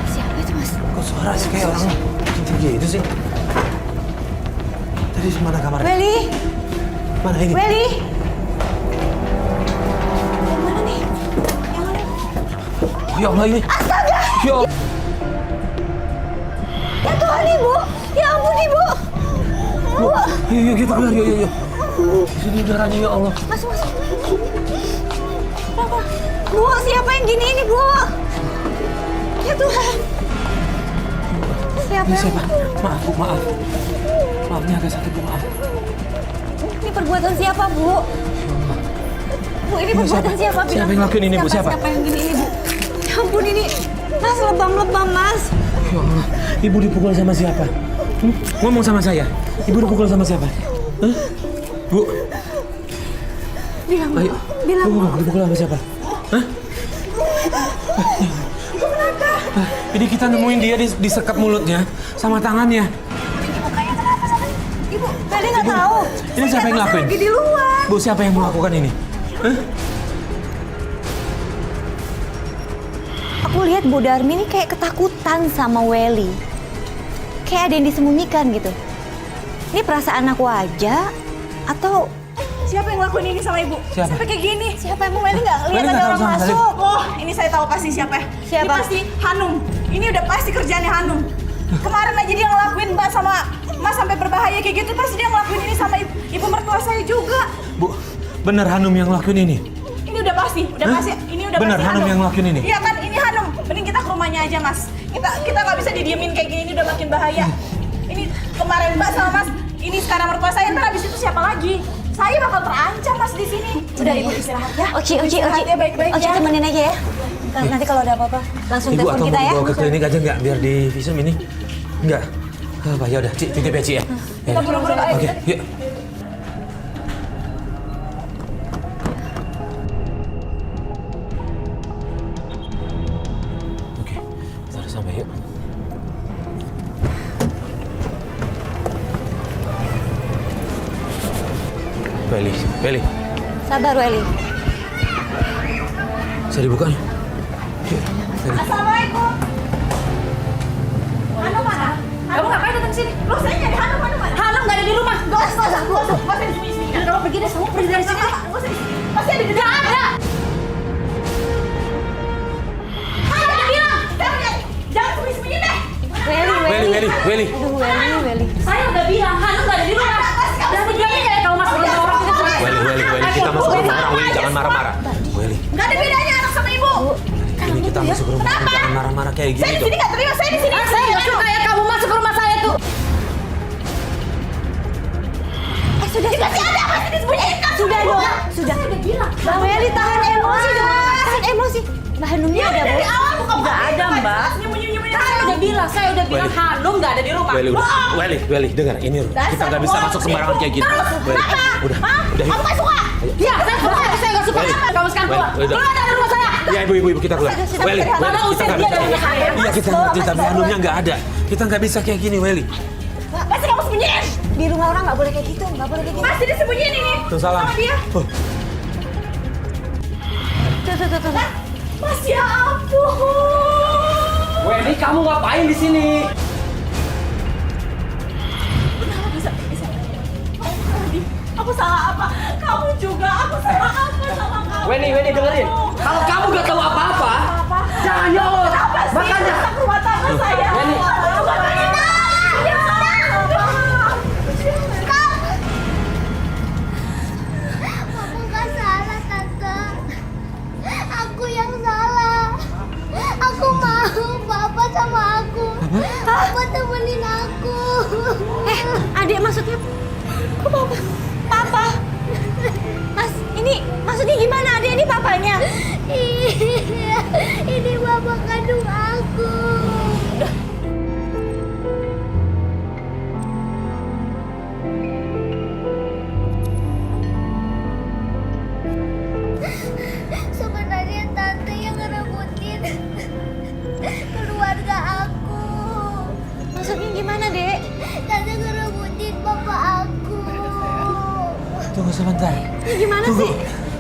[SPEAKER 3] Siapa itu Mas?
[SPEAKER 2] Kok suara sih kayak orang tinggi itu sih? Tadi mana kamarnya?
[SPEAKER 3] Welly.
[SPEAKER 2] Mana ini?
[SPEAKER 3] Welly. Yang mana nih? Yang mana?
[SPEAKER 2] Oh, ya Allah ini.
[SPEAKER 3] Astaga.
[SPEAKER 2] Ya Allah.
[SPEAKER 3] Ya Tuhan Ibu. Ya ampun Ibu. Bu.
[SPEAKER 2] Yuk kita keluar yuk. Sini darahnya ya Allah.
[SPEAKER 3] Masuk. Apa? Bu, siapa yang gini ini Bu? Ya Tuhan. Siapa
[SPEAKER 2] Ini
[SPEAKER 3] yang...
[SPEAKER 2] siapa? Maaf.
[SPEAKER 5] Maafnya agak sakit, Bu. Maaf.
[SPEAKER 3] Ini perbuatan siapa, Bu? Bu, ini perbuatan siapa?
[SPEAKER 2] Siapa yang ngelakuin ini, Bu? Siapa?
[SPEAKER 3] Siapa yang gini ini, Bu? Ya ampun, ini Mas lebam-lebam, Mas.
[SPEAKER 2] Ya Allah, Ibu dipukul sama siapa? Ngomong sama saya. Ibu dipukul sama siapa? Hah? Bu,
[SPEAKER 3] Bilang,
[SPEAKER 2] ayo.
[SPEAKER 3] bilang.
[SPEAKER 2] Bu, dipukul sama siapa? Hah? Ini kita nemuin dia disekap mulutnya sama tangannya.
[SPEAKER 3] Ibu, tadi nggak tahu.
[SPEAKER 2] Ini siapa yang ngelakuin?
[SPEAKER 3] Lagi di luar.
[SPEAKER 2] Bu, siapa yang melakukan ini? Hah?
[SPEAKER 3] Aku lihat Bu Darmi ini kayak ketakutan sama Welly. Kayak ada yang disembunyikan gitu. Ini perasaan aku aja atau
[SPEAKER 1] Siapa yang ngelakuin ini sama ibu?
[SPEAKER 2] Siapa?
[SPEAKER 1] Sampai kayak gini.
[SPEAKER 3] siapa yang Welly nggak lihat
[SPEAKER 2] Welly
[SPEAKER 3] ada
[SPEAKER 2] nggak
[SPEAKER 3] orang
[SPEAKER 2] tahu sama sekali.
[SPEAKER 3] masuk?
[SPEAKER 1] Oh, ini saya tahu pasti siapa.
[SPEAKER 3] Siapa?
[SPEAKER 1] Ini pasti Hanum. Ini udah pasti kerjaannya Hanum. Kemarin aja dia ngelakuin Mbak sama Mas sampai berbahaya kayak gitu. Pasti dia ngelakuin ini sama ibu mertua saya juga.
[SPEAKER 2] Bu, bener Hanum yang ngelakuin ini?
[SPEAKER 1] Ini udah pasti, udah
[SPEAKER 2] Hah?
[SPEAKER 1] pasti. Ini udah
[SPEAKER 2] Bener,
[SPEAKER 1] pasti
[SPEAKER 2] Hanum yang ngelakuin ini?
[SPEAKER 1] Iya kan, ini Hanum. Mending kita ke rumahnya aja, Mas. Kita nggak bisa didiemin kayak gini, ini udah makin bahaya. Ini kemarin Mbak sama Mas, ini sekarang mertua saya, ntar habis itu siapa lagi? Saya bakal terancam Mas di sini. Udah Ibu istirahat ya.
[SPEAKER 3] Oci,
[SPEAKER 1] Istirahat ya baik-baik
[SPEAKER 3] Oci
[SPEAKER 1] ya.
[SPEAKER 3] temenin aja ya. Nanti kalau ada apa-apa langsung
[SPEAKER 2] Ibu
[SPEAKER 3] telepon
[SPEAKER 2] atau
[SPEAKER 3] kita
[SPEAKER 2] mau
[SPEAKER 3] ya.
[SPEAKER 2] dibawa ke klinik aja nggak? Biar di visum ini? Nggak? Apa, ya udah, Ci, titip ya, Ci ya?
[SPEAKER 1] Kita buru-buru ayo.
[SPEAKER 2] Oke, yuk. Oke, kita harus sampai yuk. Welly,
[SPEAKER 3] Sabar Welly.
[SPEAKER 2] bisa dibuka nih? Yuk, Welly.
[SPEAKER 1] Assalamualaikum. Hanum mana? Kamu ngapain datang sini? Loh, saya nyari Hanum mana? Hanum nggak ada di rumah. Gak usah di sini. Kamu pergi deh, kamu pergi dari sini. Gak usah di sini. Pasti ada di dalam. Gak ada. Hanum udah bilang. Jangan sembunyi-sembunyi deh.
[SPEAKER 3] Welly.
[SPEAKER 2] Welly.
[SPEAKER 3] Aduh Welly.
[SPEAKER 1] Saya udah bilang, Hanum nggak ada di rumah. Dan tujuannya kayak kamu masuk ke rumah orang kita.
[SPEAKER 2] Welly, kita masuk ke rumah orang. Welly, jangan marah-marah. Welly,
[SPEAKER 1] Nggak ada bedanya anak sama ibu.
[SPEAKER 2] ini kita masuk ke rumah orang, jangan marah-marah kayak
[SPEAKER 1] Saya
[SPEAKER 2] gini
[SPEAKER 1] di
[SPEAKER 2] dong.
[SPEAKER 1] sini nggak terima. Saya di sini.
[SPEAKER 6] Saya nggak suka ya kamu masuk ke rumah saya tuh.
[SPEAKER 3] Sudah.
[SPEAKER 1] Masih ada masih disembunyiin kan?
[SPEAKER 3] Sudah dong. Sudah.
[SPEAKER 1] Saya udah bilang.
[SPEAKER 3] Mbak Welly tahan emosi dong. Tahan emosi. Mbak Hanumnya ada, Bu.
[SPEAKER 1] Dari awal buka
[SPEAKER 6] Nggak ada, Mbak.
[SPEAKER 1] Nyembunyi-nyembunyi
[SPEAKER 6] Saya udah bilang
[SPEAKER 2] Welly.
[SPEAKER 6] Hanum nggak ada di rumah.
[SPEAKER 2] Welly, udah. Welly, dengar ini. Kita nggak bisa masuk sembarangan kayak gini. Welly, udah. Udah,
[SPEAKER 1] Kamu nggak suka?
[SPEAKER 6] Iya, saya nggak suka.
[SPEAKER 2] Welly.
[SPEAKER 6] Kamu sekarang keluar.
[SPEAKER 2] Welly, udah.
[SPEAKER 6] Keluar dari rumah saya.
[SPEAKER 2] Ya ibu kita keluar. Welly,
[SPEAKER 6] Mama
[SPEAKER 2] kita
[SPEAKER 6] usir
[SPEAKER 2] nggak
[SPEAKER 6] dia
[SPEAKER 2] bisa.
[SPEAKER 6] dari rumah saya.
[SPEAKER 2] Iya kita ngerti, tapi Hanumnya nggak ada. Kita nggak bisa kayak gini, Welly.
[SPEAKER 1] Masih kamu sembunyiin?
[SPEAKER 3] Di rumah orang nggak boleh kayak gitu. Nggak boleh kayak gitu.
[SPEAKER 1] Masih disembunyiin ini?
[SPEAKER 2] Tuh salah.
[SPEAKER 1] Sama dia?
[SPEAKER 2] Oh,
[SPEAKER 3] Tuh.
[SPEAKER 1] Mas ya ampun.
[SPEAKER 5] Welly, kamu ngapain di sini?
[SPEAKER 1] Kenapa bisa? Aku salah apa? Kamu juga. Aku salah apa sama kamu?
[SPEAKER 5] Welly, dengerin. Kalau kamu gak tahu apa-apa, jangan nyolot.
[SPEAKER 1] Kenapa sih?
[SPEAKER 5] Makanya.
[SPEAKER 1] Rusak rumah tangga saya.
[SPEAKER 5] Welly.
[SPEAKER 7] Aku gak salah, Tante. Aku yang salah. Aku mau Papa sama aku. Papa temenin aku.
[SPEAKER 3] Adik maksudnya? Kok papa? Mas, ini maksudnya gimana? Adik ini papanya?
[SPEAKER 7] Iya, ini Papa kandung aku. Sebenarnya Tante yang ngerebutin keluarga aku.
[SPEAKER 3] Maksudnya gimana, Dek?
[SPEAKER 7] Tante ngerebutin Papa aku.
[SPEAKER 2] tunggu sebentar.
[SPEAKER 3] Ini gimana
[SPEAKER 2] Tunggu.
[SPEAKER 3] sih?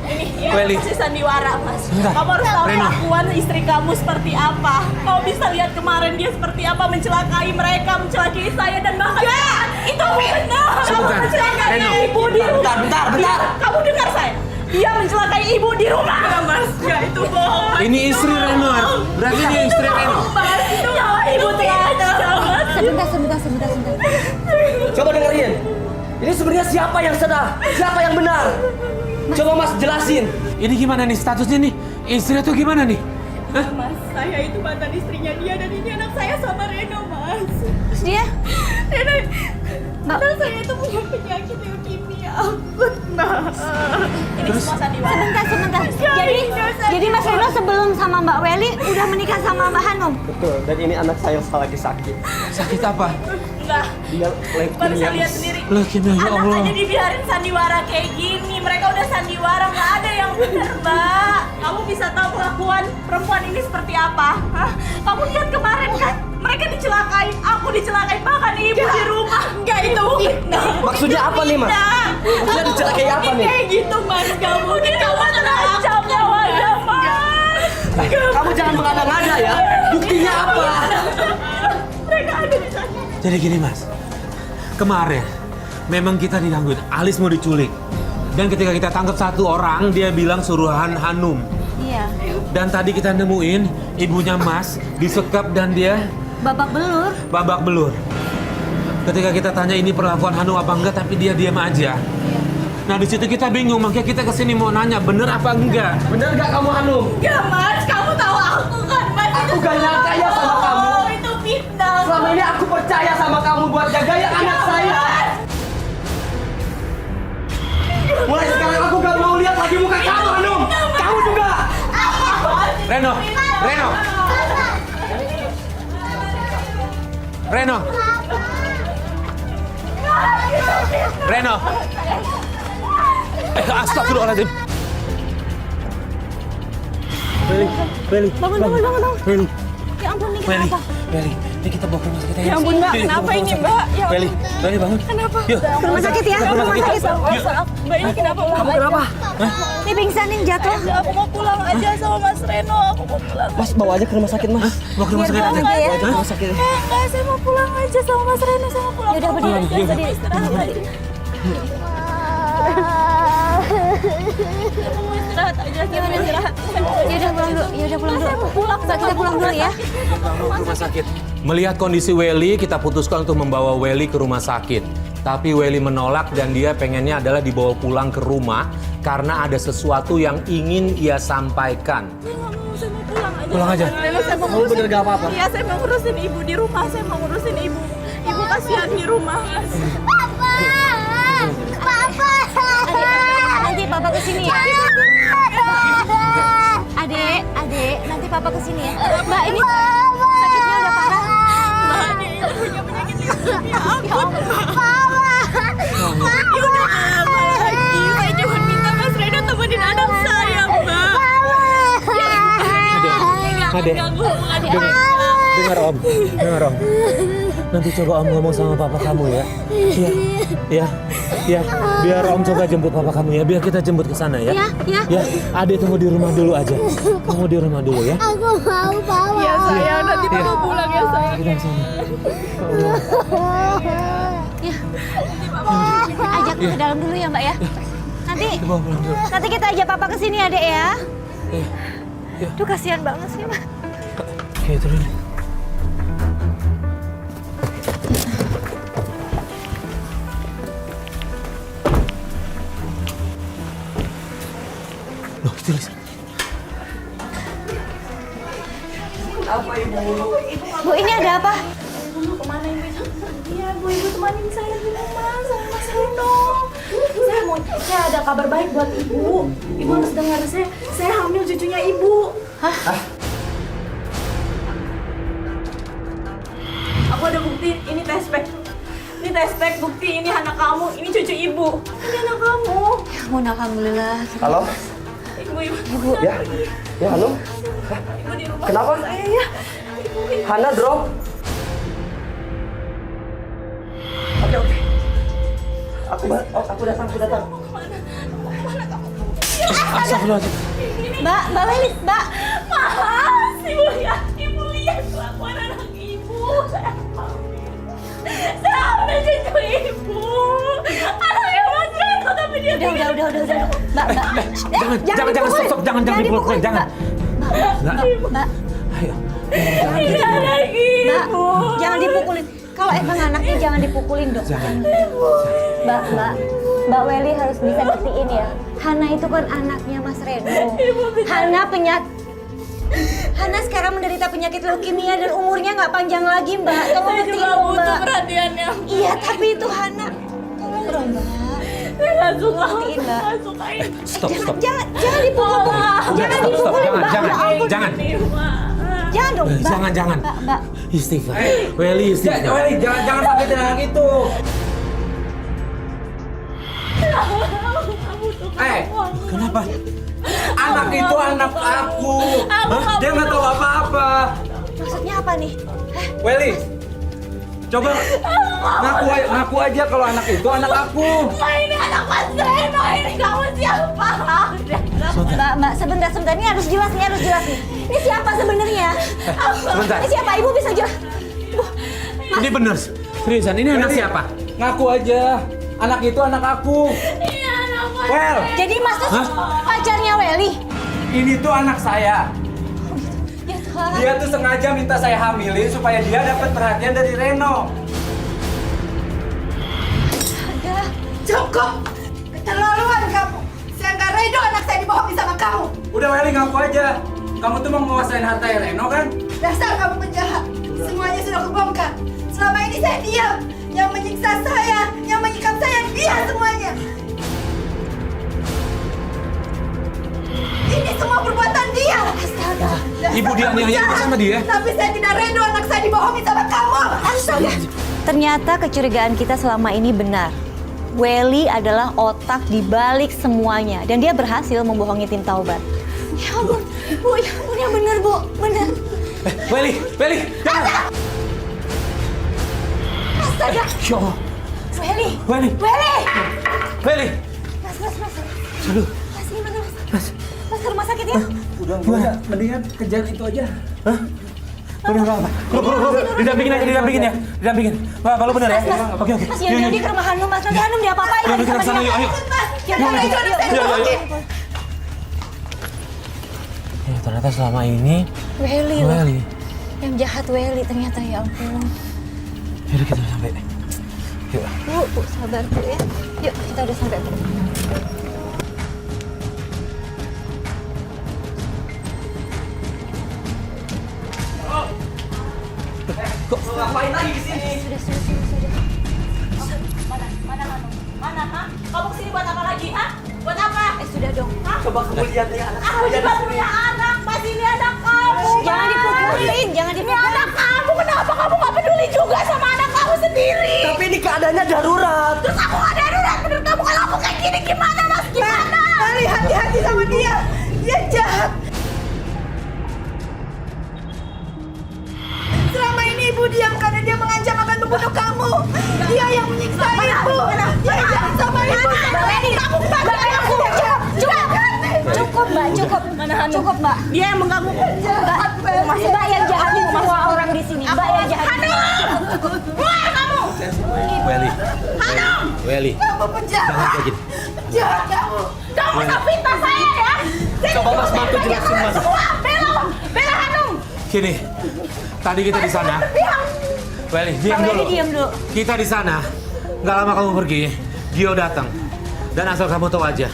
[SPEAKER 1] Ini
[SPEAKER 2] Welly.
[SPEAKER 1] masih sandiwara, Mas.
[SPEAKER 2] Sebentar.
[SPEAKER 1] Kamu harus tahu
[SPEAKER 2] Reno.
[SPEAKER 1] kelakuan istri kamu seperti apa. Kamu bisa lihat kemarin dia seperti apa mencelakai mereka, mencelakai saya dan bahkan itu benar. Kamu
[SPEAKER 2] Sebentar.
[SPEAKER 1] mencelakai
[SPEAKER 2] Reno.
[SPEAKER 1] ibu di rumah.
[SPEAKER 5] Bentar.
[SPEAKER 1] Kamu dengar saya? Dia mencelakai ibu di rumah. Ya, Mas. Ya, itu bohong.
[SPEAKER 2] Ini istri Reno. Berarti ini istri Reno.
[SPEAKER 1] Mas, itu nyawa ibu terancam, Mas.
[SPEAKER 3] Sebentar.
[SPEAKER 5] Coba dengerin. Ini sebenarnya siapa yang salah? Siapa yang benar? Coba Mas jelasin.
[SPEAKER 2] Ini gimana nih statusnya nih? Istri tuh gimana nih? Hah?
[SPEAKER 1] Mas, saya itu mantan istrinya dia dan ini anak saya sama Reno, Mas.
[SPEAKER 3] Terus dia
[SPEAKER 1] Padahal saya itu punya penyakit leukemia akut, Mbak. Ini semua sandiwara.
[SPEAKER 3] Sebentar. Jadi Mas Reno sebelum sama Mbak Welly udah menikah sama Mbak Hanum.
[SPEAKER 5] Betul, dan ini anak saya yang lagi sakit.
[SPEAKER 2] Sakit apa?
[SPEAKER 1] Enggak.
[SPEAKER 5] Dia
[SPEAKER 1] Baru saya lihat
[SPEAKER 5] leukemia.
[SPEAKER 1] sendiri.
[SPEAKER 2] Leukemia, ya
[SPEAKER 1] Anak
[SPEAKER 2] Allah.
[SPEAKER 1] aja dibiarin sandiwara kayak gini. Mereka udah sandiwara, nggak ada yang benar, Mbak. Kamu bisa tahu kelakuan perempuan ini seperti apa? Hah? Kamu lihat kemarin kan? Mereka dicelakai, aku dicelakai, bahkan ibu di rumah. Enggak, itu fitnah.
[SPEAKER 5] Maksudnya apa nih, Mas? Maksudnya dicelakai apa nih?
[SPEAKER 1] Kayak gitu, Mas. Gak mungkin kamu terancam nyawanya, Mas.
[SPEAKER 5] Kamu jangan mengada-ngada ya. Buktinya apa?
[SPEAKER 1] Mereka ada di sana.
[SPEAKER 2] Jadi gini Mas, kemarin memang kita digangguin, Alis mau diculik. Dan ketika kita tangkap satu orang, dia bilang suruhan Hanum.
[SPEAKER 3] Iya.
[SPEAKER 2] Dan tadi kita nemuin ibunya Mas disekap dan dia babak belur. Ketika kita tanya ini perlakuan Hanum apa enggak, tapi dia diam aja. Nah di situ kita bingung, makanya kita kesini mau nanya bener apa enggak.
[SPEAKER 5] Bener gak kamu Hanum?
[SPEAKER 1] Enggak, Mas. Kamu tahu aku kan, Mas.
[SPEAKER 5] Aku gak nyangka ya sama kamu.
[SPEAKER 1] Itu fitnah.
[SPEAKER 5] Selama ini aku percaya sama kamu buat jaga ya anak saya. Mulai sekarang aku gak mau lihat lagi muka kamu Hanum. Kamu juga.
[SPEAKER 2] Reno. Astagfirullahaladzim. Beli.
[SPEAKER 3] Bangun.
[SPEAKER 2] Beli.
[SPEAKER 3] Ya ampun, ini kenapa?
[SPEAKER 2] Beli. Ini kita bawa ke rumah sakit ya.
[SPEAKER 1] Ya ampun, Mbak. Kenapa ini, Mbak? Ya
[SPEAKER 2] Beli bangun.
[SPEAKER 1] Kenapa?
[SPEAKER 2] Yuk.
[SPEAKER 3] Ke rumah sakit ya, ke rumah sakit.
[SPEAKER 1] Mbak, ini kenapa? Kamu
[SPEAKER 5] Kenapa?
[SPEAKER 3] Ini pingsan nih jatuh.
[SPEAKER 1] Aku mau pulang aja sama Mas Reno. Aku mau pulang.
[SPEAKER 5] Mas bawa aja ke rumah sakit Mas.
[SPEAKER 2] Bawa ke rumah sakit aja.
[SPEAKER 3] Bawa aja ya.
[SPEAKER 5] Bawa aja ke rumah sakit.
[SPEAKER 1] Enggak, saya mau pulang aja sama Mas Reno. Saya mau pulang.
[SPEAKER 3] Ya udah berdiri,
[SPEAKER 2] Yuk.
[SPEAKER 3] berdiri.
[SPEAKER 1] Istirahat aja.
[SPEAKER 3] Gimana istirahat? Ya udah pulang dulu. Kita pulang dulu ya.
[SPEAKER 2] Rumah sakit. Melihat kondisi Welly, kita putuskan untuk membawa Welly ke rumah sakit. Tapi Welly menolak dan dia pengennya adalah dibawa pulang ke rumah karena ada sesuatu yang ingin ia sampaikan.
[SPEAKER 1] Saya mau pulang aja.
[SPEAKER 2] Pulang aja.
[SPEAKER 1] Reno, saya mau
[SPEAKER 5] Kamu bener gak apa-apa?
[SPEAKER 1] Iya, saya mau ngurusin ibu di rumah. Saya mau ngurusin ibu. Ibu kasihan di rumah.
[SPEAKER 3] Nanti papa kesini ya. Adek, nanti papa kesini ya. Mbak, ini sakitnya udah parah.
[SPEAKER 1] Mbak, dia punya penyakit leukemia akut. Ya udah gak apa lagi. Saya cuma minta Mas Reno temenin anak saya, Mbak.
[SPEAKER 2] Adek.
[SPEAKER 1] Ganggu hubungan
[SPEAKER 2] Dengar Om. Nanti coba Om ngomong sama papa kamu ya. Ya. Biar Om coba jemput papa kamu ya. Biar kita jemput ke sana ya. Ya. Adek tunggu di rumah dulu aja. Tunggu di rumah dulu ya.
[SPEAKER 7] Aku mau bawa.
[SPEAKER 1] Ya sayang, nanti bawa pulang ya sayang.
[SPEAKER 2] Kita ke sana.
[SPEAKER 3] Ajak ke dalam dulu ya, Mbak ya.
[SPEAKER 2] Kita bawa pulang dulu.
[SPEAKER 3] Nanti kita ajak papa kesini ya, Dek ya.
[SPEAKER 2] Ya.
[SPEAKER 3] Duh, kasihan banget sih, Mbak.
[SPEAKER 2] Oke, turun. Loh, Tilis.
[SPEAKER 3] Bu, ini ada apa?
[SPEAKER 1] Kemana ibu? Iya, ibu temanin saya di rumah sama Mas Reno. Saya ada kabar baik buat ibu. Ibu harus dengar, saya hamil cucunya ibu.
[SPEAKER 3] Hah?
[SPEAKER 1] Aku ada bukti, ini test pack. Ini test pack bukti, ini anak kamu, ini cucu ibu. Ini anak kamu.
[SPEAKER 3] Ya ampun, alhamdulillah.
[SPEAKER 5] Halo?
[SPEAKER 1] Ibu.
[SPEAKER 5] Ya Hanum?
[SPEAKER 1] Ibu di rumah.
[SPEAKER 5] Kenapa?
[SPEAKER 1] Saya ya.
[SPEAKER 5] Hana drop? Oke. Aku datang.
[SPEAKER 2] Astagfirullahaladzim.
[SPEAKER 3] Mbak Welly, Mbak.
[SPEAKER 1] Mas, ibu lihat kelakuan anak ibu. Saya ambil cucu ibu. Anaknya Mas Reno, tapi dia
[SPEAKER 3] Udah.
[SPEAKER 2] Jangan, stop, jangan dipukul, jangan.
[SPEAKER 3] Mbak.
[SPEAKER 2] Ayo.
[SPEAKER 1] Ini anak
[SPEAKER 3] Mbak,
[SPEAKER 1] ibu.
[SPEAKER 3] jangan dipukulin. Kalau emang anaknya jangan dipukulin dong.
[SPEAKER 2] Jangan.
[SPEAKER 3] Mbak Welly harus bisa ngertiin ya. Hana itu kan anaknya Mas Reno. Hana penyakit Hana sekarang menderita penyakit leukemia dan umurnya nggak panjang lagi, Mbak. Tolong
[SPEAKER 1] Saya
[SPEAKER 3] ngertiin
[SPEAKER 1] juga
[SPEAKER 3] dong,
[SPEAKER 1] butuh
[SPEAKER 3] Mbak.
[SPEAKER 1] perhatiannya.
[SPEAKER 3] Iya, tapi itu Hana. Tolong dong, Mbak.
[SPEAKER 1] Saya nggak suka.
[SPEAKER 3] Ngertiin, Mbak.
[SPEAKER 1] Nggak suka ini.
[SPEAKER 2] Stop.
[SPEAKER 3] Jangan dipukul. Jangan
[SPEAKER 2] Stop,
[SPEAKER 3] dipukul, Mbak.
[SPEAKER 2] jangan.
[SPEAKER 3] Ya ampun.
[SPEAKER 2] Jangan.
[SPEAKER 3] Jangan dong, Mbak.
[SPEAKER 2] Jangan.
[SPEAKER 3] Mbak.
[SPEAKER 2] Istighfar. Welly, istighfar.
[SPEAKER 4] Welly, jangan sakitin anak itu.
[SPEAKER 2] Kenapa?
[SPEAKER 4] Anak itu anak aku. Hah? Dia nggak tahu apa-apa.
[SPEAKER 3] Maksudnya apa nih?
[SPEAKER 4] Welly, coba ngaku aja kalau anak itu anak aku.
[SPEAKER 1] Ini anak Mas Reno, ini kamu siapa?
[SPEAKER 3] Mbak, sebentar. Ini harus jelas nih. Ini siapa sebenarnya?
[SPEAKER 2] Sebentar.
[SPEAKER 3] Ini siapa? Ibu bisa jelas.
[SPEAKER 2] Ini bener. Seriusan, ini anak siapa?
[SPEAKER 4] Ngaku aja. Anak itu anak aku.
[SPEAKER 1] Ini anak Mas.
[SPEAKER 4] Well,
[SPEAKER 3] Jadi Mas tuh pacarnya Welly?
[SPEAKER 4] ini tuh anak saya.
[SPEAKER 3] Ya Tuhan.
[SPEAKER 4] Dia tuh sengaja minta saya hamilin supaya dia dapat perhatian dari Reno.
[SPEAKER 3] Astaga.
[SPEAKER 1] Cukup. Keterlaluan kamu. Saya nggak Reno anak saya dibohongi sama kamu.
[SPEAKER 4] Udah Welly, ngaku aja. Kamu tuh mau menguasain harta Reno kan?
[SPEAKER 1] Dasar kamu penjahat. Semuanya sudah kebongkar. Selama ini saya diam. Yang menyiksa saya, yang menyikap saya, dia semuanya. Ini semua perbuatan dia. Astaga.
[SPEAKER 2] Ibu dianiaya sama dia?
[SPEAKER 1] Tapi saya tidak rela anak saya dibohongi sama kamu. Astaga.
[SPEAKER 3] Ternyata kecurigaan kita selama ini benar. Welly adalah otak di balik semuanya dan dia berhasil membohongi tim Taubat. Ya ampun, Bu, ya ampun, yang benar, Bu. Benar.
[SPEAKER 2] Welly, jangan.
[SPEAKER 3] Astaga.
[SPEAKER 2] Ya Allah.
[SPEAKER 3] Welly.
[SPEAKER 2] Welly.
[SPEAKER 3] Mas.
[SPEAKER 2] Aduh.
[SPEAKER 3] Mas, gimana, Mas? Mas ke rumah sakit ya?
[SPEAKER 4] Udah, mendingan kejar itu aja.
[SPEAKER 2] Udah enggak apa. Bro. Didampingin ya. Wah, kalau benar ya. Oke.
[SPEAKER 3] Mas, Yaudah ke rumah Hanum, Mas. Nanti Hanum diapa-apain.
[SPEAKER 2] Yuk, kita kesana, yuk.
[SPEAKER 3] Yuk.
[SPEAKER 2] Ya, ternyata selama ini
[SPEAKER 3] Welly loh.
[SPEAKER 2] Welly.
[SPEAKER 3] Yang jahat Welly ternyata, ya ampun.
[SPEAKER 2] Yaudah kita sampai. Yuk.
[SPEAKER 3] Bu, sabar Bu ya. Yuk, kita udah sampai Bu.
[SPEAKER 5] Ngapain lagi di sini?
[SPEAKER 3] Sudah.
[SPEAKER 1] Mana, ha? Kamu kesini buat apa lagi, ha? Buat apa?
[SPEAKER 3] Sudah dong.
[SPEAKER 5] Coba kamu lihat nih anak
[SPEAKER 1] Aku juga punya anak, Mas. Ini anak kamu.
[SPEAKER 3] Jangan
[SPEAKER 1] Mas.
[SPEAKER 3] dipukulin, jangan
[SPEAKER 1] Ini
[SPEAKER 3] dipukulin.
[SPEAKER 1] anak kamu. Kenapa kamu gak peduli juga sama anak kamu sendiri?
[SPEAKER 5] Tapi ini keadaannya darurat.
[SPEAKER 1] Terus aku gak darurat menurut kamu. Kalau aku kayak gini gimana, Mas? Gimana? Mari hati-hati sama dia. Dia jahat. Selama ini ibu diam karena dia mengancam akan membunuh kamu. Dia yang menyiksa ibu. Dia jahat sama ibu. Kamu pakai aku.
[SPEAKER 3] Cukup, Mbak, cukup. Cukup, Mbak.
[SPEAKER 1] Dia yang mengganggu.
[SPEAKER 3] Mbak yang jahatin semua orang di sini. Mbak yang jahatin.
[SPEAKER 1] Keluar kamu.
[SPEAKER 2] Welly.
[SPEAKER 1] Kamu penjahat.
[SPEAKER 2] Jangan kayak gini.
[SPEAKER 1] Penjahat kamu. Kamu tak fitnah saya ya.
[SPEAKER 5] Coba Mas bantu jelasin Mas.
[SPEAKER 1] Semua bela Hanum.
[SPEAKER 2] Gini. Tadi kita di sana. Welly, diam
[SPEAKER 3] Welly,
[SPEAKER 2] dulu.
[SPEAKER 3] diam dulu.
[SPEAKER 2] Kita di sana. Nggak lama kamu pergi, Gio datang. Dan asal kamu tahu aja.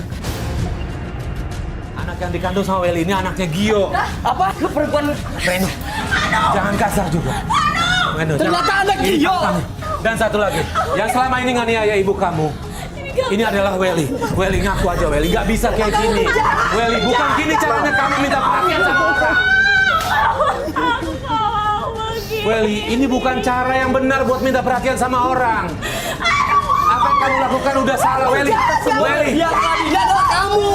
[SPEAKER 2] Anak yang dikandung sama Welly ini anaknya Gio.
[SPEAKER 5] Apa? Lu perempuan
[SPEAKER 2] Reno. Jangan kasar juga. Reno,
[SPEAKER 5] Ternyata anak Gio.
[SPEAKER 2] Dan satu lagi, yang selama ini nganiaya ibu kamu. Ini adalah Welly. Welly, ngaku aja Welly. Nggak bisa kayak gini. Welly, bukan gini caranya kamu minta perhatian sama orang. Welly, ini bukan cara yang benar buat minta perhatian sama orang. Apa yang kamu lakukan udah salah, Welly. Welly.
[SPEAKER 5] Yang tadinya adalah kamu.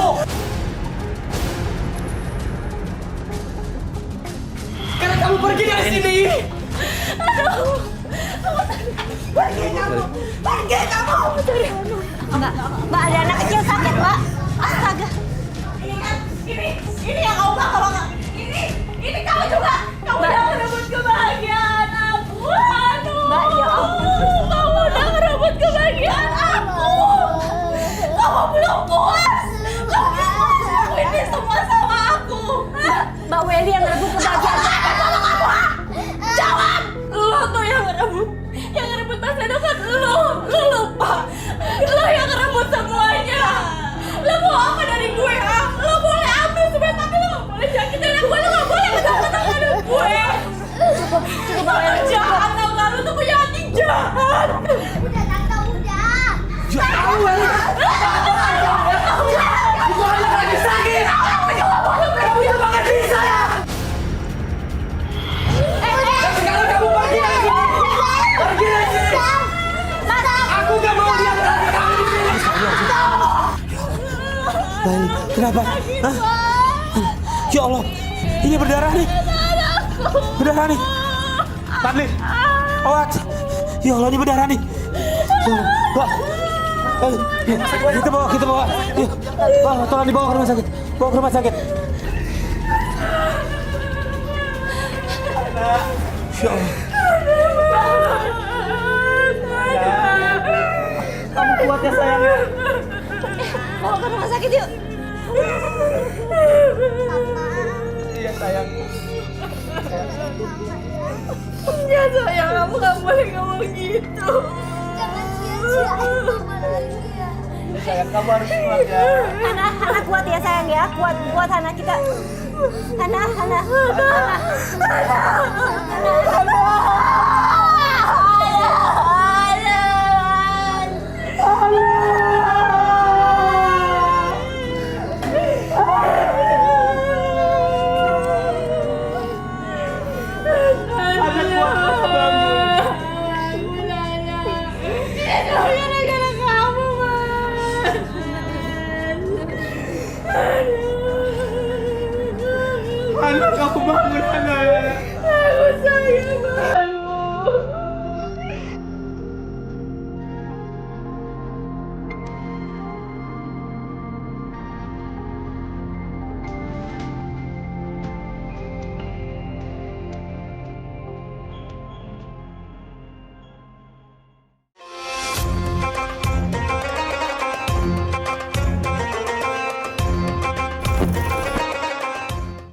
[SPEAKER 5] Karena kamu pergi dari sini.
[SPEAKER 1] Pergi kamu.
[SPEAKER 3] Mbak, ada anak kecil sakit, Mbak. Astaga.
[SPEAKER 1] Ini kan, ini yang kamu gak kalau nggak. Ini kamu juga. Kamu udah merebut kebahagiaan aku. Aduh.
[SPEAKER 3] Mbak, ya ampun.
[SPEAKER 1] Kamu udah merebut kebahagiaan aku. Kamu belum puas. Kamu belum puas ngelakuin ini semua sama aku. Hah?
[SPEAKER 3] Mbak Welly yang rebut kebahagiaan.
[SPEAKER 1] Apa sama kamu, ha? Jawab. Lo tuh yang ngerebut. Yang ngerebut Mas Reno kan lo. Lo lupa. Lo yang ngerebut semuanya. Lo mau apa dari gue, ha? Lo boleh ambil semua tapi lo gak boleh jakitin gue. Lo gak boleh ketemu
[SPEAKER 4] Laili, kenapa? Hah? Ya Allah, ini berdarah nih. Berdarah nih. Fadli, Awat. Ya Allah, ini berdarah nih. Ya Allah, Wah. Kita bawa. Yuk. Wah, tolong dibawa ke rumah sakit. Bawa ke rumah sakit. Ya Allah.
[SPEAKER 5] Kamu kuat ya sayang ya.
[SPEAKER 3] Bawa ke rumah sakit yuk.
[SPEAKER 5] Iya sayang.
[SPEAKER 1] Ya sayang, kamu gak boleh ngomong gitu.
[SPEAKER 7] Jangan sia-siain mama lagi ya.
[SPEAKER 5] Sayang, kamu harus kuat ya.
[SPEAKER 3] Hana kuat ya sayang ya. Kuat Hana kita. Hana.